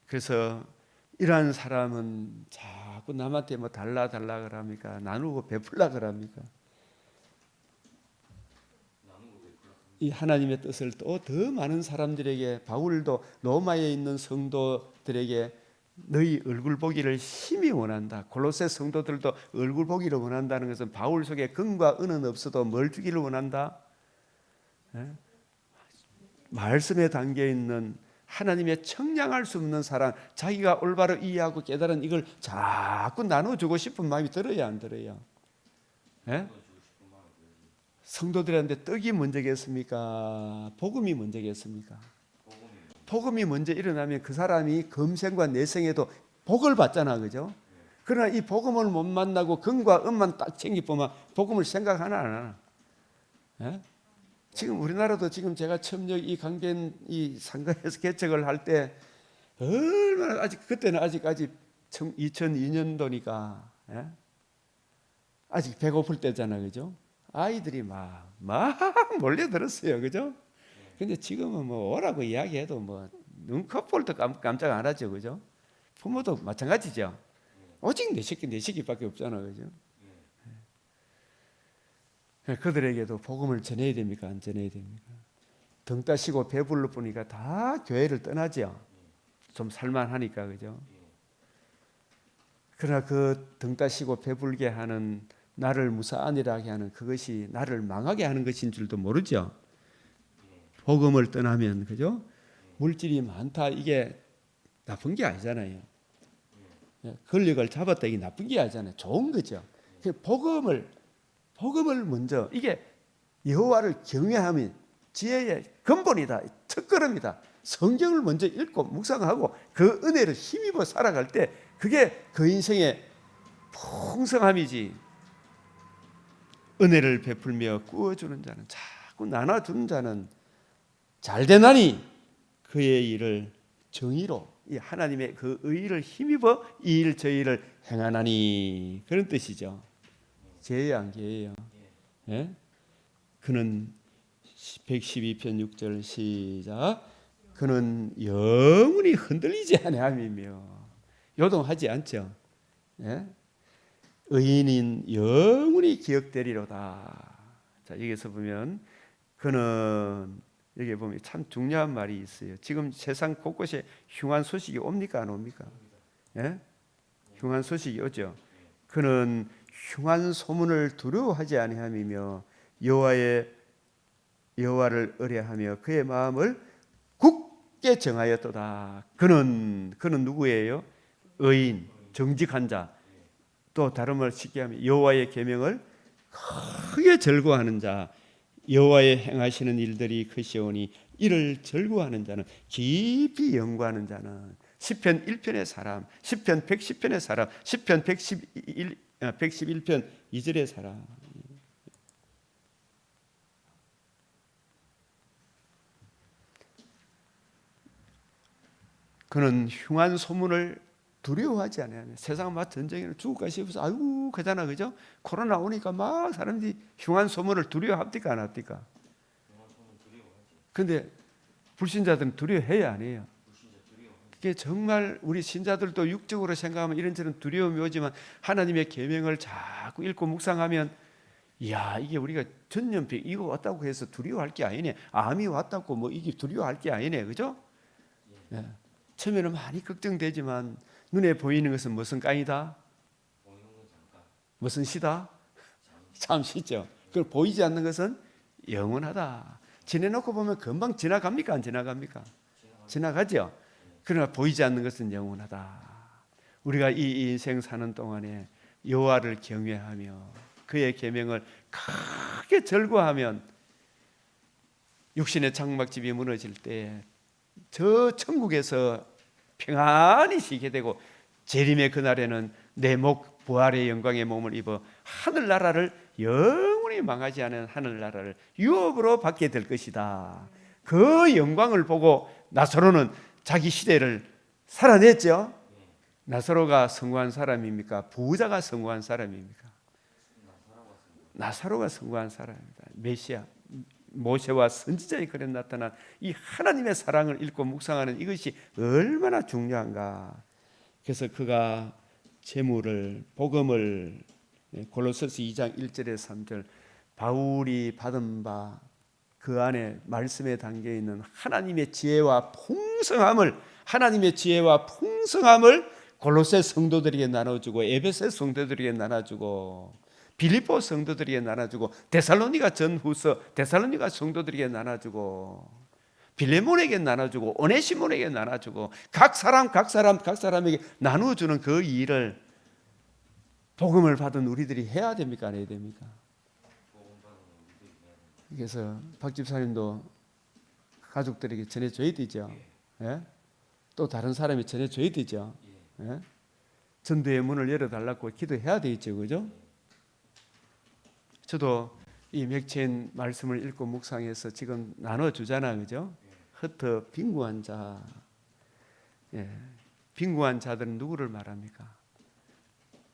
Speaker 1: 그래서 이러한 사람은 자꾸 남한테 뭐 달라 그럽니까? 나누고 베풀라 그럽니까? 이 하나님의 뜻을 또 더 많은 사람들에게, 바울도 로마에 있는 성도들에게 너희 얼굴 보기를 힘이 원한다. 골로새 성도들도 얼굴 보기를 원한다는 것은 바울 속에 금과 은은 없어도 뭘 주기를 원한다? 말씀에 담겨 있는 하나님의 청량할 수 없는 사랑, 자기가 올바로 이해하고 깨달은 이걸 자꾸 나눠주고 싶은 마음이 들어야 안 들어요? 성도들한테 떡이 먼저겠습니까? 복음이 먼저겠습니까? 복음이 먼저 일어나면 그 사람이 금생과 내생에도 복을 받잖아, 그죠? 그러나 이 복음을 못 만나고 금과 은만 딱 챙기보면 복음을 생각하나 안 하나? 예? 지금 우리나라도 지금 제가 처음 이 강변 이 상가에서 개척을 할 때 얼마나, 아직 그때는 아직까지 2002년도니까 아직 배고플 때잖아, 그죠? 아이들이 막 몰려들었어요, 그죠? 근데 지금은 뭐 오라고 이야기해도 뭐 눈꺼풀도 깜짝 안 하죠, 그죠? 부모도 마찬가지죠. 오직 내 새끼밖에 없잖아, 그죠? 그들에게도 복음을 전해야 됩니까? 안 전해야 됩니까? 등 따시고 배불러 보니까 다 교회를 떠나죠. 좀 살만하니까, 그죠? 그러나 그 등 따시고 배불게 하는 나를 무사안일하게 하는 그것이 나를 망하게 하는 것인 줄도 모르죠. 복음을 떠나면 그죠? 물질이 많다 이게 나쁜 게 아니잖아요. 권력을 잡았다 이게 나쁜 게 아니잖아요. 좋은 거죠. 복음을 먼저 이게 여호와를 경외하면 지혜의 근본이다. 첫걸음이다. 성경을 먼저 읽고 묵상하고 그 은혜를 힘입어 살아갈 때 그게 그 인생의 풍성함이지. 은혜를 베풀며 꾸어주는 자는 자꾸 나눠주는 자는 잘되나니 그의 일을 정의로 이 하나님의 그 의를 힘입어 이 일 저 일을 행하나니 그런 뜻이죠. 죄예요 안 죄예요? 예? 그는 112편 6절 시작. 그는 영원히 흔들리지 아니함이며 요동하지 않죠. 예? 의인인 영원히 기억되리로다. 자 여기서 보면 그는 여기 보면 참 중요한 말이 있어요. 지금 세상 곳곳에 흉한 소식이 옵니까 안 옵니까? 예? 흉한 소식이 오죠. 그는 흉한 소문을 두려워하지 아니함이며 여호와를 의뢰하며 그의 마음을 굳게 정하였도다. 그는 누구예요? 의인, 정직한 자. 또 다른 말 쉽게 하면 여호와의 계명을 크게 절거하는 자. 여호와의 행하시는 일들이 크시오니 이를 절거하는 자는 깊이 연구하는 자는 시편 1편의 사람, 시편 110편의 사람, 시편 111편 2절의 사람. 그는 흉한 소문을 두려워하지 않아요. 세상 막 전쟁에는 죽을까 싶어서 아이고 그잖아 그죠? 코로나 오니까 막 사람들이 흉한 소문을 두려워합니까 안 합니까? 그런데 불신자들은 두려워해야 안 해요. 그게 정말 우리 신자들도 육적으로 생각하면 이런저런 두려움이 오지만 하나님의 계명을 자꾸 읽고 묵상하면 이야 이게 우리가 전염병 이거 왔다고 해서 두려워할 게 아니네. 암이 왔다고 뭐 이게 두려워할 게 아니네. 그죠? 네. 처음에는 많이 걱정되지만 눈에 보이는 것은 무슨 깡이다? 무슨 시다? 잠시죠. 그걸 보이지 않는 것은 영원하다. 지내놓고 보면 금방 지나갑니까? 안 지나갑니까? 지나가죠. 그러나 보이지 않는 것은 영원하다. 우리가 이 인생 사는 동안에 여호와를 경외하며 그의 계명을 크게 절거하면 육신의 장막집이 무너질 때 저 천국에서 평안히 쉬게 되고 재림의 그날에는 내 목 부활의 영광의 몸을 입어 하늘나라를 영원히 망하지 않은 하늘나라를 유업으로 받게 될 것이다. 그 영광을 보고 나사로는 자기 시대를 살아냈죠. 나사로가 성공한 사람입니까? 부자가 성공한 사람입니까? 나사로가 성공한 사람입니다. 메시아 모세와 선지자의 글에 나타난 이 하나님의 사랑을 읽고 묵상하는 이것이 얼마나 중요한가. 그래서 그가 재물을 복음을 골로새서 2장 1절에 3절 바울이 받은 바 그 안에 말씀에 담겨 있는 하나님의 지혜와 풍성함을 골로새 성도들에게 나눠주고 에베소 성도들에게 나눠주고 빌립보 성도들에게 나눠주고 데살로니가 전후서 데살로니가 성도들에게 나눠주고 빌레몬에게 나눠주고 오네시몬에게 나눠주고 각 사람에게 나누어주는 그 일을 복음을 받은 우리들이 해야 됩니까? 안 해야 됩니까? 그래서 박 집사님도 가족들에게 전해줘야 되죠. 예? 또 다른 사람이 전해줘야 되죠. 예? 전도의 문을 열어달라고 기도해야 되겠죠. 그죠? 저도 이 맥체인 말씀을 읽고 묵상해서 지금 나눠주잖아. 그죠? 흩어 빈구한 자. 예. 빈구한 자들은 누구를 말합니까?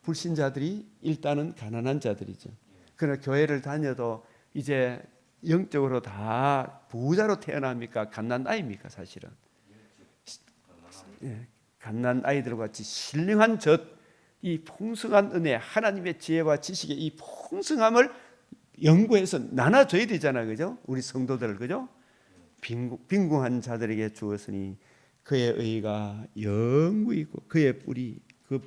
Speaker 1: 불신자들이 일단은 가난한 자들이죠. 그러나 교회를 다녀도 이제 영적으로 다 부자로 태어납니까? 갓난 아이입니까? 사실은 예, 갓난 아이들과 같이 신령한 이 풍성한 은혜, 하나님의 지혜와 지식의 이 풍성함을 연구해서 나눠줘야 되잖아요. 그죠? 우리 성도들, 그죠? 빈궁한 자들에게 주었으니 그의 의가 영구이고 그의 뿌리, 그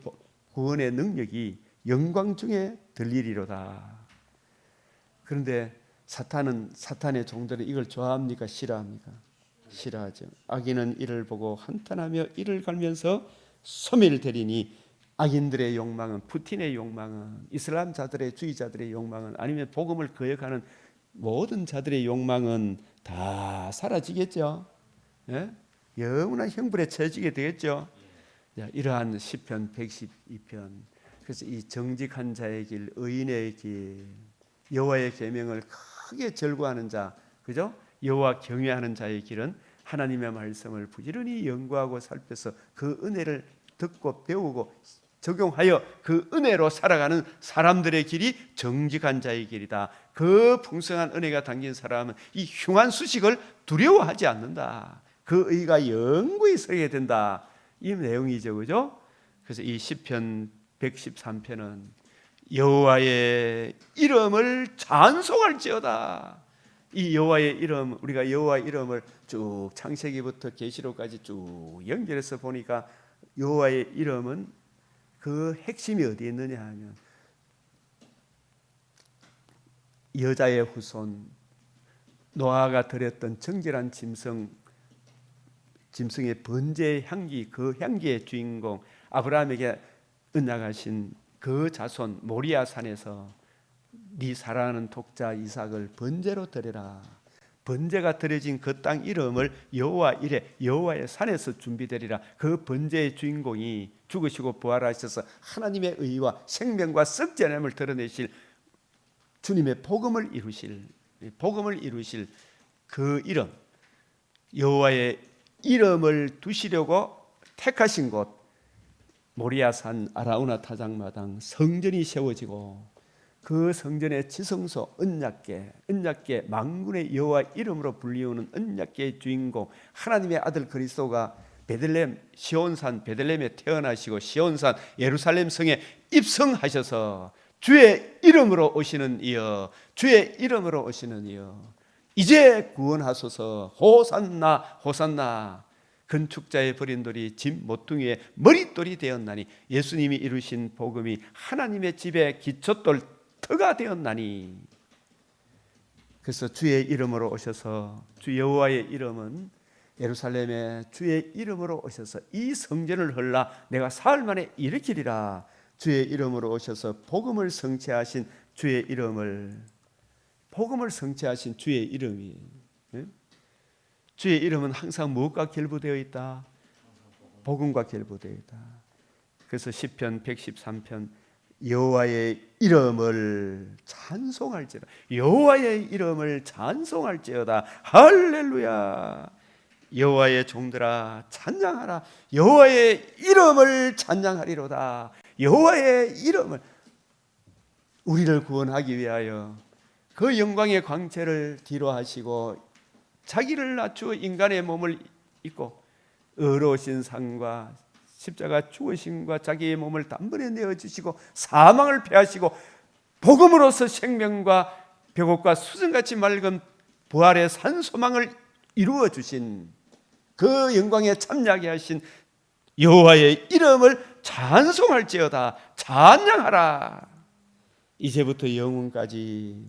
Speaker 1: 구원의 능력이 영광 중에 들리리로다. 그런데 사탄의 종들은 이걸 좋아합니까? 싫어합니까? 싫어하죠. 악인은 이를 보고 한탄하며 이를 갈면서 소멸되리니, 악인들의 욕망은, 푸틴의 욕망은, 이슬람 자들의 주의자들의 욕망은, 아니면 복음을 거역하는 모든 자들의 욕망은 다 사라지겠죠. 예? 영원한 형벌에 처해지게 되겠죠. 이러한 시편 112편, 그래서 이 정직한 자의 길, 의인의 길, 여호와의 계명을 크게 절구하는 자, 그죠? 여호와 경외하는 자의 길은 하나님의 말씀을 부지런히 연구하고 살펴서 그 은혜를 듣고 배우고 적용하여 그 은혜로 살아가는 사람들의 길이 정직한 자의 길이다. 그 풍성한 은혜가 담긴 사람은 이 흉한 수식을 두려워하지 않는다. 그 의가 영구히 서게 된다. 이 내용이죠, 그죠? 그래서 이 시편 113편은 여호와의 이름을 찬송할지어다. 이 여호와의 이름, 우리가 여호와의 이름을 쭉 창세기부터 계시록까지 쭉 연결해서 보니까 여호와의 이름은 그 핵심이 어디에 있느냐 하면 여자의 후손 노아가 드렸던 정결한 짐승의 번제의 향기, 그 향기의 주인공 아브라함에게 언약하신 그 자손 모리아 산에서 네 사랑하는 독자 이삭을 번제로 드려라. 번제가 드려진 그 땅 이름을 여호와 이래, 여호와의 산에서 준비되리라. 그 번제의 주인공이 죽으시고 부활하셔서 하나님의 의와 생명과 썩지 않음을 드러내실 주님의 복음을 이루실 그 이름, 여호와의 이름을 두시려고 택하신 곳 모리아산 아라우나 타작마당 성전이 세워지고, 그 성전의 지성소 언약궤 만군의 여호와 이름으로 불리우는 언약궤의 주인공 하나님의 아들 그리스도가 베들레헴 시온산 베들레헴에 태어나시고 시온산 예루살렘 성에 입성하셔서 주의 이름으로 오시는 이여, 주의 이름으로 오시는 이여, 이제 구원하소서. 호산나 호산나. 건축자의 버린 돌이 집 모퉁이의 머릿돌이 되었나니, 예수님이 이루신 복음이 하나님의 집의 기초돌 터가 되었나니. 그래서 주의 이름으로 오셔서, 주 여호와의 이름은 예루살렘에 주의 이름으로 오셔서 이 성전을 헐라 내가 사흘 만에 일으키리라. 주의 이름으로 오셔서 복음을 성취하신 주의 이름을, 복음을 성취하신 주의 이름이, 주의 이름은 항상 무엇과 결부되어 있다? 복음과 결부되어 있다. 그래서 시편 113편 여호와의 이름을 찬송할지어다. 여호와의 이름을 찬송할지어다. 할렐루야. 여호와의 종들아 찬양하라. 여호와의 이름을 찬양하리로다. 여호와의 이름을, 우리를 구원하기 위하여 그 영광의 광채를 뒤로 하시고 자기를 낮추어 인간의 몸을 입고 의로우신 상과 십자가 죽으심과 자기의 몸을 단번에 내어주시고 사망을 패하시고 복음으로서 생명과 벽옥과 수정같이 맑은 부활의 산소망을 이루어 주신 그 영광에 참여하게 하신 여호와의 이름을 찬송할지어다. 찬양하라. 이제부터 영원까지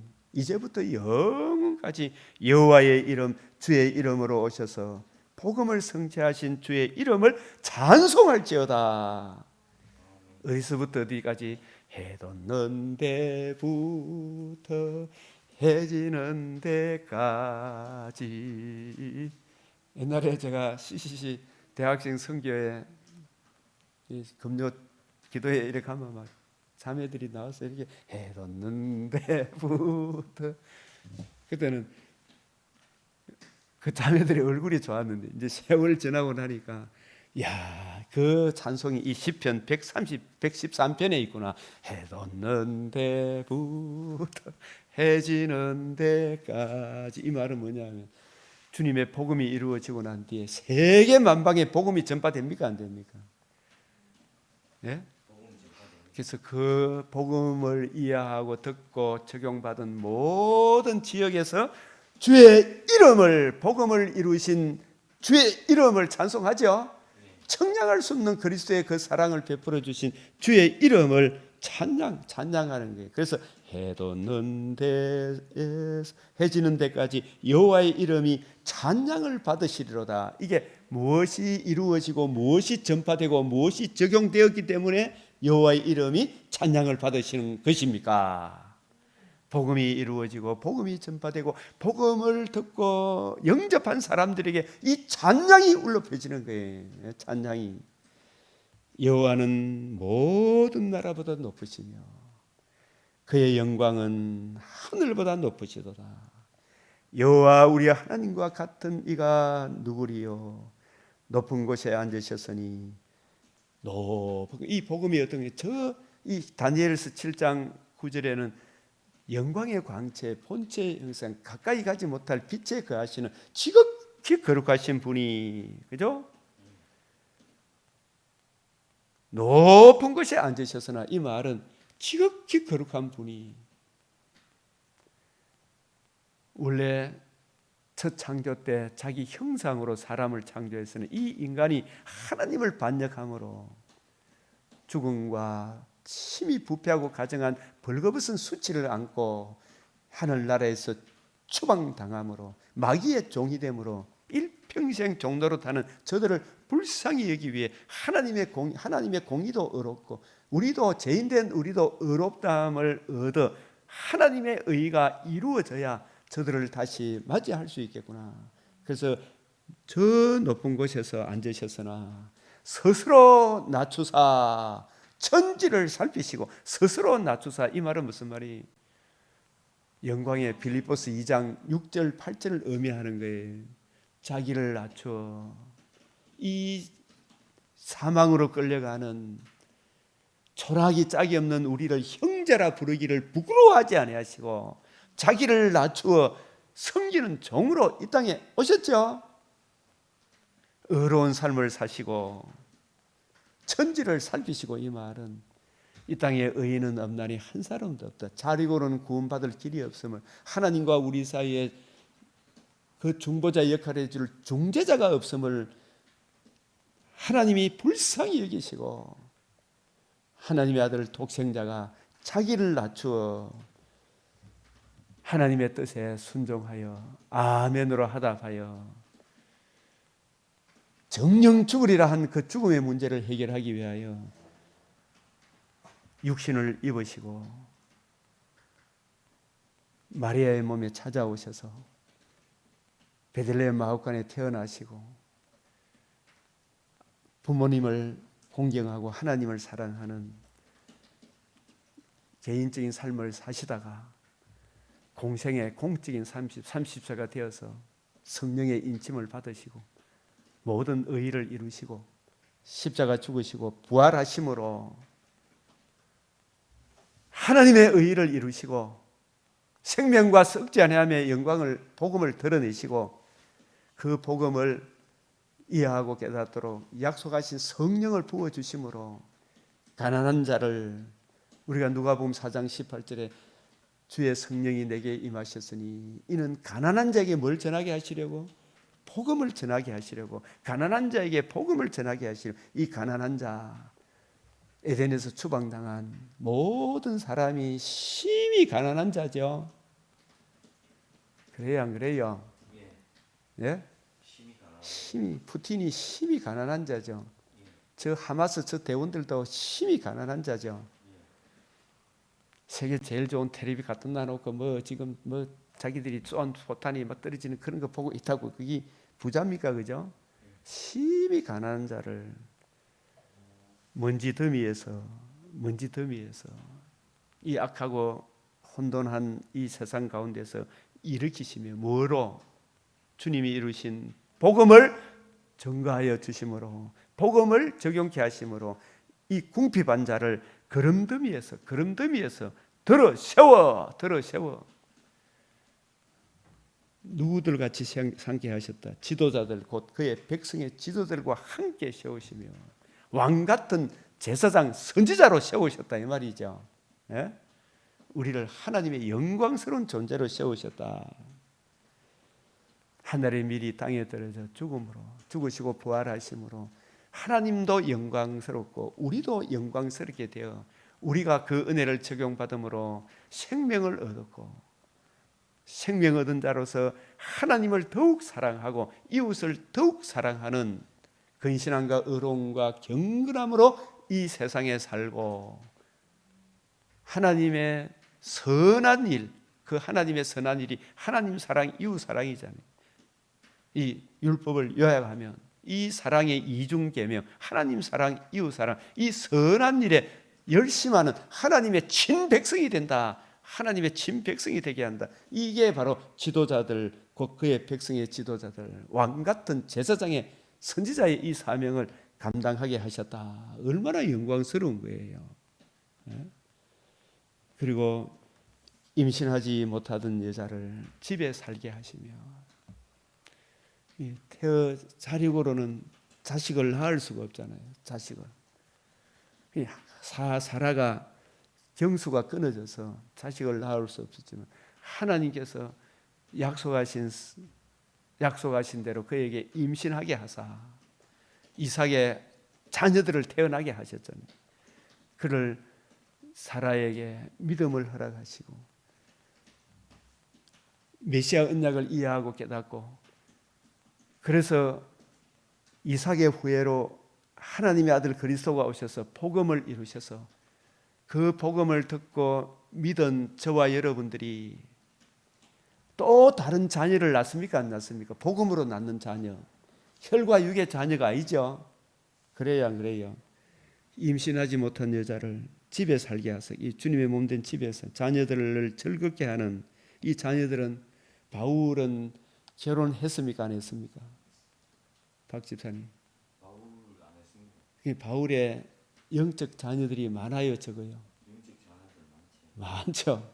Speaker 1: 여호와의 이름, 주의 이름으로 오셔서 복음을 성취하신 주의 이름을 찬송할지어다. 어디서부터 어디까지? 해 돋는 데부터 해 지는 데까지. 옛날에 제가 CCC 대학생 선교회 금요 기도회 이렇게 가면 막 자매들이 나와서 이렇게 해 돋는 데부터, 그때는 그 자매들의 얼굴이 좋았는데 이제 세월 지나고 나니까 야, 그 찬송이 이 시편 113편에 있구나. 해 돋는 데부터 해 지는 데까지. 이 말은 뭐냐면 주님의 복음이 이루어지고 난 뒤에 세계 만방에 복음이 전파됩니까 안 됩니까? 예? 그래서 그 복음을 이해하고 듣고 적용받은 모든 지역에서 주의 이름을, 복음을 이루신 주의 이름을 찬송하죠. 청량할 수 없는 그리스도의 그 사랑을 베풀어 주신 주의 이름을 찬양하는 거예요. 그래서 해 돋는 데에서 해 지는 데까지 여호와의 이름이 찬양을 받으시리로다. 이게 무엇이 이루어지고 무엇이 전파되고 무엇이 적용되었기 때문에 여호와의 이름이 찬양을 받으시는 것입니까? 복음이 이루어지고 복음이 전파되고 복음을 듣고 영접한 사람들에게 이 찬양이 울려 퍼지는 거예요. 찬양이. 여호와는 모든 나라보다 높으시며 그의 영광은 하늘보다 높으시도다. 여호와 우리 하나님과 같은 이가 누구리요? 높은 곳에 앉으셨으니 이 복음이 어떤 게 이 다니엘서 7장 9절에는 영광의 광채, 본체 형상, 가까이 가지 못할 빛에 거하시는 지극히 거룩하신 분이, 그죠? 높은 곳에 앉으셨으나 이 말은 지극히 거룩한 분이, 원래 첫 창조 때 자기 형상으로 사람을 창조했으니 이 인간이 하나님을 반역함으로 죽음과 심히 부패하고 가증한 벌거벗은 수치를 안고 하늘나라에서 추방당함으로 마귀의 종이 되므로 일평생 종노릇하는 저들을 불쌍히 여기 위해 하나님의 공의도 어렵고 우리도 죄인된 우리도 어렵다함을 얻어 하나님의 의가 이루어져야 저들을 다시 맞이할 수 있겠구나. 그래서 저 높은 곳에서 앉으셨으나 스스로 낮추사 천지를 살피시고 스스로 낮추사. 이 말은 무슨 말이? 영광의 빌립보스 2장 6절 8절을 의미하는 거예요. 자기를 낮춰 이 사망으로 끌려가는 초라하기 짝이 없는 우리를 형제라 부르기를 부끄러워하지 아니하시고 자기를 낮추어 섬기는 종으로 이 땅에 오셨죠. 의로운 삶을 사시고 천지를 살피시고. 이 말은 이 땅에 의인은 없나니 한 사람도 없다. 자리고는 구원받을 길이 없음을, 하나님과 우리 사이에 그 중보자 역할을 해줄 중재자가 없음을 하나님이 불쌍히 여기시고 하나님의 아들 독생자가 자기를 낮추어 하나님의 뜻에 순종하여 아멘으로 하답하여 정령 죽으리라 한 그 죽음의 문제를 해결하기 위하여 육신을 입으시고 마리아의 몸에 찾아오셔서 베들레헴 마옥간에 태어나시고 부모님을 공경하고 하나님을 사랑하는 개인적인 삶을 사시다가 공생의 공적인 30세가 되어서 성령의 인침을 받으시고 모든 의의를 이루시고 십자가 죽으시고 부활하심으로 하나님의 의의를 이루시고 생명과 썩지 아니함의 영광을 복음을 드러내시고 그 복음을 이해하고 깨닫도록 약속하신 성령을 부어주심으로 가난한 자를, 우리가 누가복음 4장 18절에 주의 성령이 내게 임하셨으니 이는 가난한 자에게 뭘 전하게 하시려고? 복음을 전하게 하시려고. 가난한 자에게 복음을 전하게 하시려고. 이 가난한 자, 에덴에서 추방당한 모든 사람이 심히 가난한 자죠. 그래요, 안 그래요? 예? 심히, 푸틴이 심히 가난한 자죠. 저 하마스 저 대원들도 심히 가난한 자죠. 세계 제일 좋은 텔레비 갖다 놔놓고 뭐 지금 뭐 자기들이 쏜 포탄이 막 떨어지는 그런 거 보고 있다고 그게 부자입니까? 그죠? 심히 가난한 자를 먼지 더미에서 이 악하고 혼돈한 이 세상 가운데서 일으키시며 뭐로? 주님이 이루신 복음을 증거하여 주심으로, 복음을 적용케 하심으로 이 궁핍한 자를 걸음더미에서 들어 세워 누구들 같이 삼게 하셨다. 지도자들 곧 그의 백성의 지도들과 함께 세우시며 왕 같은 제사장 선지자로 세우셨다 이 말이죠. 예? 우리를 하나님의 영광스러운 존재로 세우셨다. 하늘의 밀이 땅에 떨어져 죽음으로 죽으시고 부활하심으로 하나님도 영광스럽고 우리도 영광스럽게 되어 우리가 그 은혜를 적용받음으로 생명을 얻었고, 생명 얻은 자로서 하나님을 더욱 사랑하고 이웃을 더욱 사랑하는 근신함과 의로움과 경건함으로 이 세상에 살고, 하나님의 선한 일, 그 하나님의 선한 일이 하나님 사랑, 이웃 사랑이잖아요. 이 율법을 요약하면 이 사랑의 이중 계명, 하나님 사랑, 이웃 사랑, 이 선한 일에 열심하는 하나님의 친백성이 된다. 하나님의 친백성이 되게 한다. 이게 바로 지도자들, 곧 그의 백성의 지도자들, 왕 같은 제사장의 선지자의 이 사명을 감당하게 하셨다. 얼마나 영광스러운 거예요. 그리고 임신하지 못하던 여자를 집에 살게 하시며, 태어 자력으로는 자식을 낳을 수가 없잖아요. 자식을. 사라가 경수가 끊어져서 자식을 낳을 수 없었지만 하나님께서 약속하신 대로 그에게 임신하게 하사 이삭의 자녀들을 태어나게 하셨잖아요. 그를 사라에게 믿음을 허락하시고 메시아 언약을 이해하고 깨닫고, 그래서 이삭의 후예로 하나님의 아들 그리스도가 오셔서 복음을 이루셔서 그 복음을 듣고 믿은 저와 여러분들이 또 다른 자녀를 낳습니까? 안 낳습니까? 복음으로 낳는 자녀, 혈과 육의 자녀가 아니죠. 그래요, 안 그래요? 임신하지 못한 여자를 집에 살게 하사 이 주님의 몸된 집에서 자녀들을 즐겁게 하는 이 자녀들은, 바울은 결혼했습니까? 안 했습니까? 박 집사님. 바울의 영적 자녀들이 많아요, 적어요? 영적 자녀들 많죠.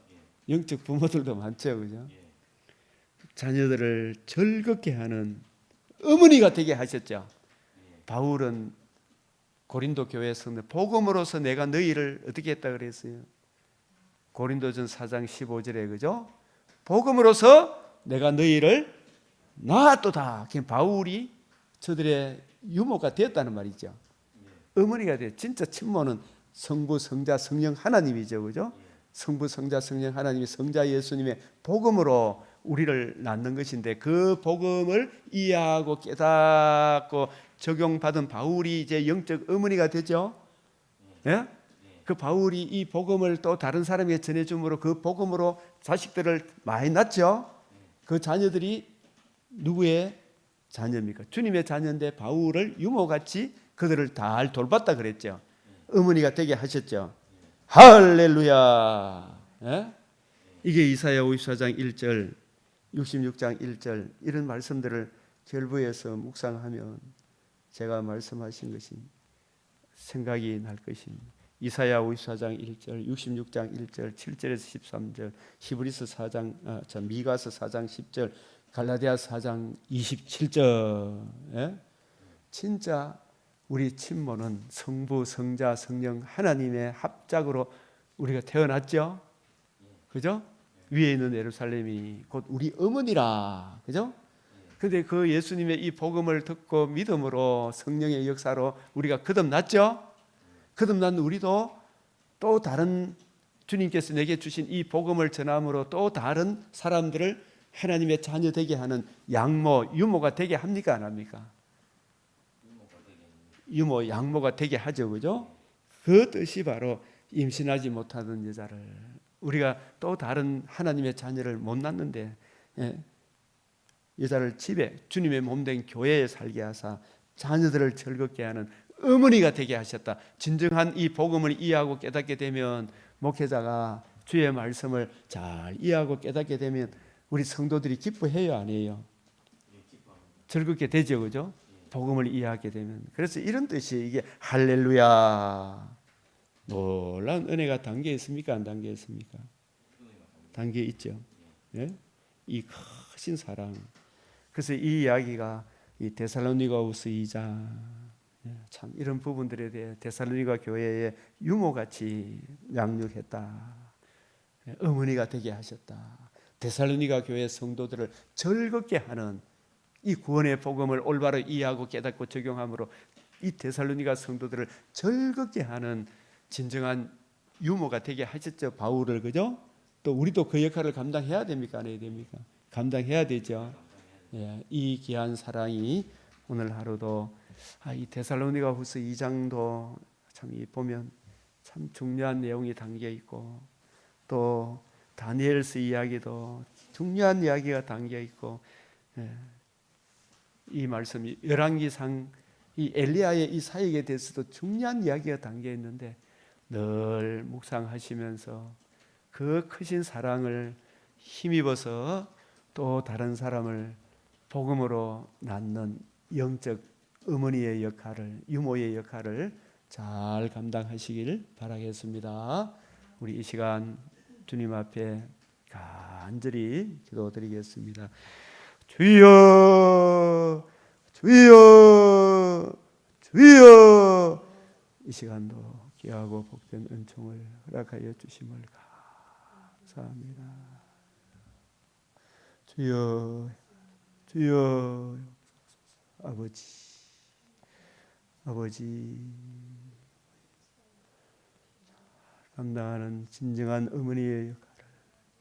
Speaker 1: 영적 부모들도 많죠, 그죠? 자녀들을 즐겁게 하는 어머니가 되게 하셨죠. 바울은 고린도 교회 성도 복음으로서 내가 너희를 어떻게 했다 그랬어요? 고린도전 4장 15절에, 그죠? 복음으로서 내가 너희를 낳았도다. 바울이 저들의 유모가 되었다는 말이죠. 어머니가 돼. 진짜 친모는 성부, 성자, 성령 하나님이죠, 그죠? 성부, 성자, 성령 하나님이 성자 예수님의 복음으로 우리를 낳는 것인데, 그 복음을 이해하고 깨닫고 적용받은 바울이 이제 영적 어머니가 되죠. 예? 그 바울이 이 복음을 또 다른 사람에게 전해줌으로 그 복음으로 자식들을 많이 낳죠. 그 자녀들이 누구의 자녀입니까? 주님의 자녀인데 바울을 유모같이 그들을 잘 돌봤다 그랬죠. 어머니가 되게 하셨죠. 할렐루야. 예? 이게 이사야 54장 1절, 66장 1절 이런 말씀들을 결부해서 묵상하면 제가 말씀하신 것이 생각이 날 것입니다. 이사야 54장 1절, 66장 1절, 7절에서 13절, 히브리서 4장, 미가서 4장 10절, 갈라디아 4장 27절. 예? 진짜 우리 친모는 성부, 성자, 성령 하나님의 합작으로 우리가 태어났죠. 그죠? 위에 있는 예루살렘이 곧 우리 어머니라. 그죠? 근데 그 예수님의 이 복음을 듣고 믿음으로 성령의 역사로 우리가 거듭났죠. 거듭난 우리도 또 다른 주님께서 내게 주신 이 복음을 전함으로 또 다른 사람들을 하나님의 자녀 되게 하는 양모, 유모가 되게 합니까? 안 합니까? 유모, 양모가 되게 하죠. 그죠? 그 뜻이 바로 임신하지 못하는 여자를, 우리가 또 다른 하나님의 자녀를 못 낳는데 여자를 집에 주님의 몸된 교회에 살게 하사 자녀들을 즐겁게 하는 어머니가 되게 하셨다. 진정한 이 복음을 이해하고 깨닫게 되면, 목회자가 주의 말씀을 잘 이해하고 깨닫게 되면 우리 성도들이 기뻐해요, 안 해요? 즐겁게 되죠, 그죠? 복음을 이해하게 되면. 그래서 이런 뜻이 이게 할렐루야. 놀라운 은혜가 담겨 있습니까? 안 담겨 있습니까? 담겨 있죠. 예? 이 크신 사랑. 그래서 이 이야기가 이 데살로니가후서 2장, 참 이런 부분들에 대해 데살로니가 교회의 유모같이 양육했다. 어머니가 되게 하셨다. 데살로니가 교회 성도들을 즐겁게 하는 이 구원의 복음을 올바로 이해하고 깨닫고 적용함으로 이 데살로니가 성도들을 즐겁게 하는 진정한 유모가 되게 하셨죠. 바울을. 그죠? 또 우리도 그 역할을 감당해야 됩니까? 안 해야 됩니까? 감당해야 되죠. 예, 이 귀한 사랑이 오늘 하루도 이 데살로니가후서 2장도 참 보면 참 중요한 내용이 담겨 있고, 또 다니엘서 이야기도 중요한 이야기가 담겨 있고, 예, 이 말씀이 열왕기상 이 엘리야의 이 사역에 대해서도 중요한 이야기가 담겨 있는데, 늘 묵상하시면서 그 크신 사랑을 힘입어서 또 다른 사람을 복음으로 낳는 영적 어머니의 역할을, 유모의 역할을 잘 감당하시길 바라겠습니다. 우리 이 시간 주님 앞에 간절히 기도드리겠습니다. 주여, 주여, 주여. 이 시간도 귀하고 복된 은총을 허락하여 주심을 감사합니다. 주여, 주여. 아버지 감당하는 진정한 어머니의 역할을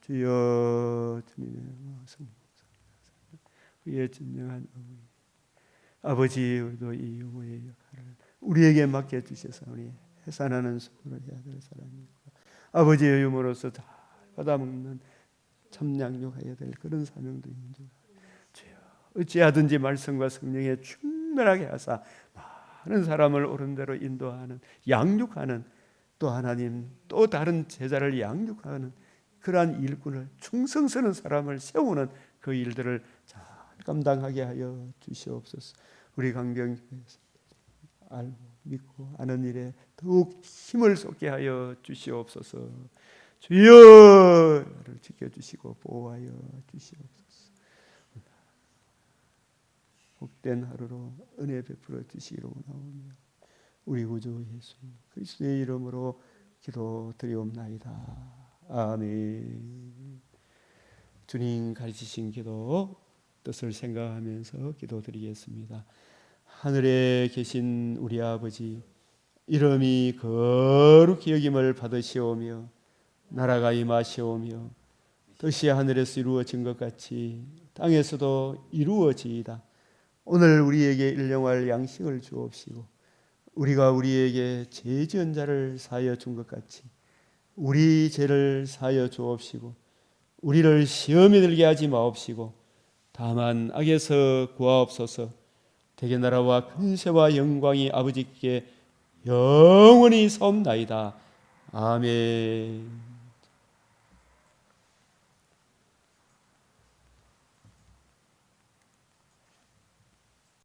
Speaker 1: 주여, 주님의 성령 그의 진정한 어머니 아버지, 우리도 이 유모의 역할을 우리에게 맡겨주셔서 우리 해산하는 수고를 해야 될 사람이고, 아버지의 유모로서 다 받아먹는 참양육해야 될 그런 사명도 있는 줄 주여, 어찌하든지 말씀과 성령에 충만하게 하사 많은 사람을 옳은 대로 인도하는, 양육하는, 또 하나님 또 다른 제자를 양육하는 그러한 일꾼을, 충성스러운 사람을 세우는 그 일들을 잘 감당하게 하여 주시옵소서. 우리 강병교회에서 알고 믿고 아는 일에 더욱 힘을 쏟게 하여 주시옵소서. 주여, 나를 지켜주시고 보호하여 주시옵소서. 복된 하루로 은혜 베풀어 주시기로 원하오며 우리 구주 예수 그리스도의 이름으로 기도드리옵나이다. 아멘. 주님 가르치신 기도 뜻을 생각하면서 기도드리겠습니다. 하늘에 계신 우리 아버지, 이름이 거룩히 여김을 받으시오며 나라가 임하시오며 뜻이 하늘에서 이루어진 것 같이 땅에서도 이루어지이다. 오늘 우리에게 일용할 양식을 주옵시고 우리가 우리에게 죄 지은 자를 사하여 준 것 같이 우리 죄를 사하여 주옵시고 우리를 시험에 들게 하지 마옵시고 다만 악에서 구하옵소서. 대개 나라와 근세와 영광이 아버지께 영원히 사옵나이다. 아멘.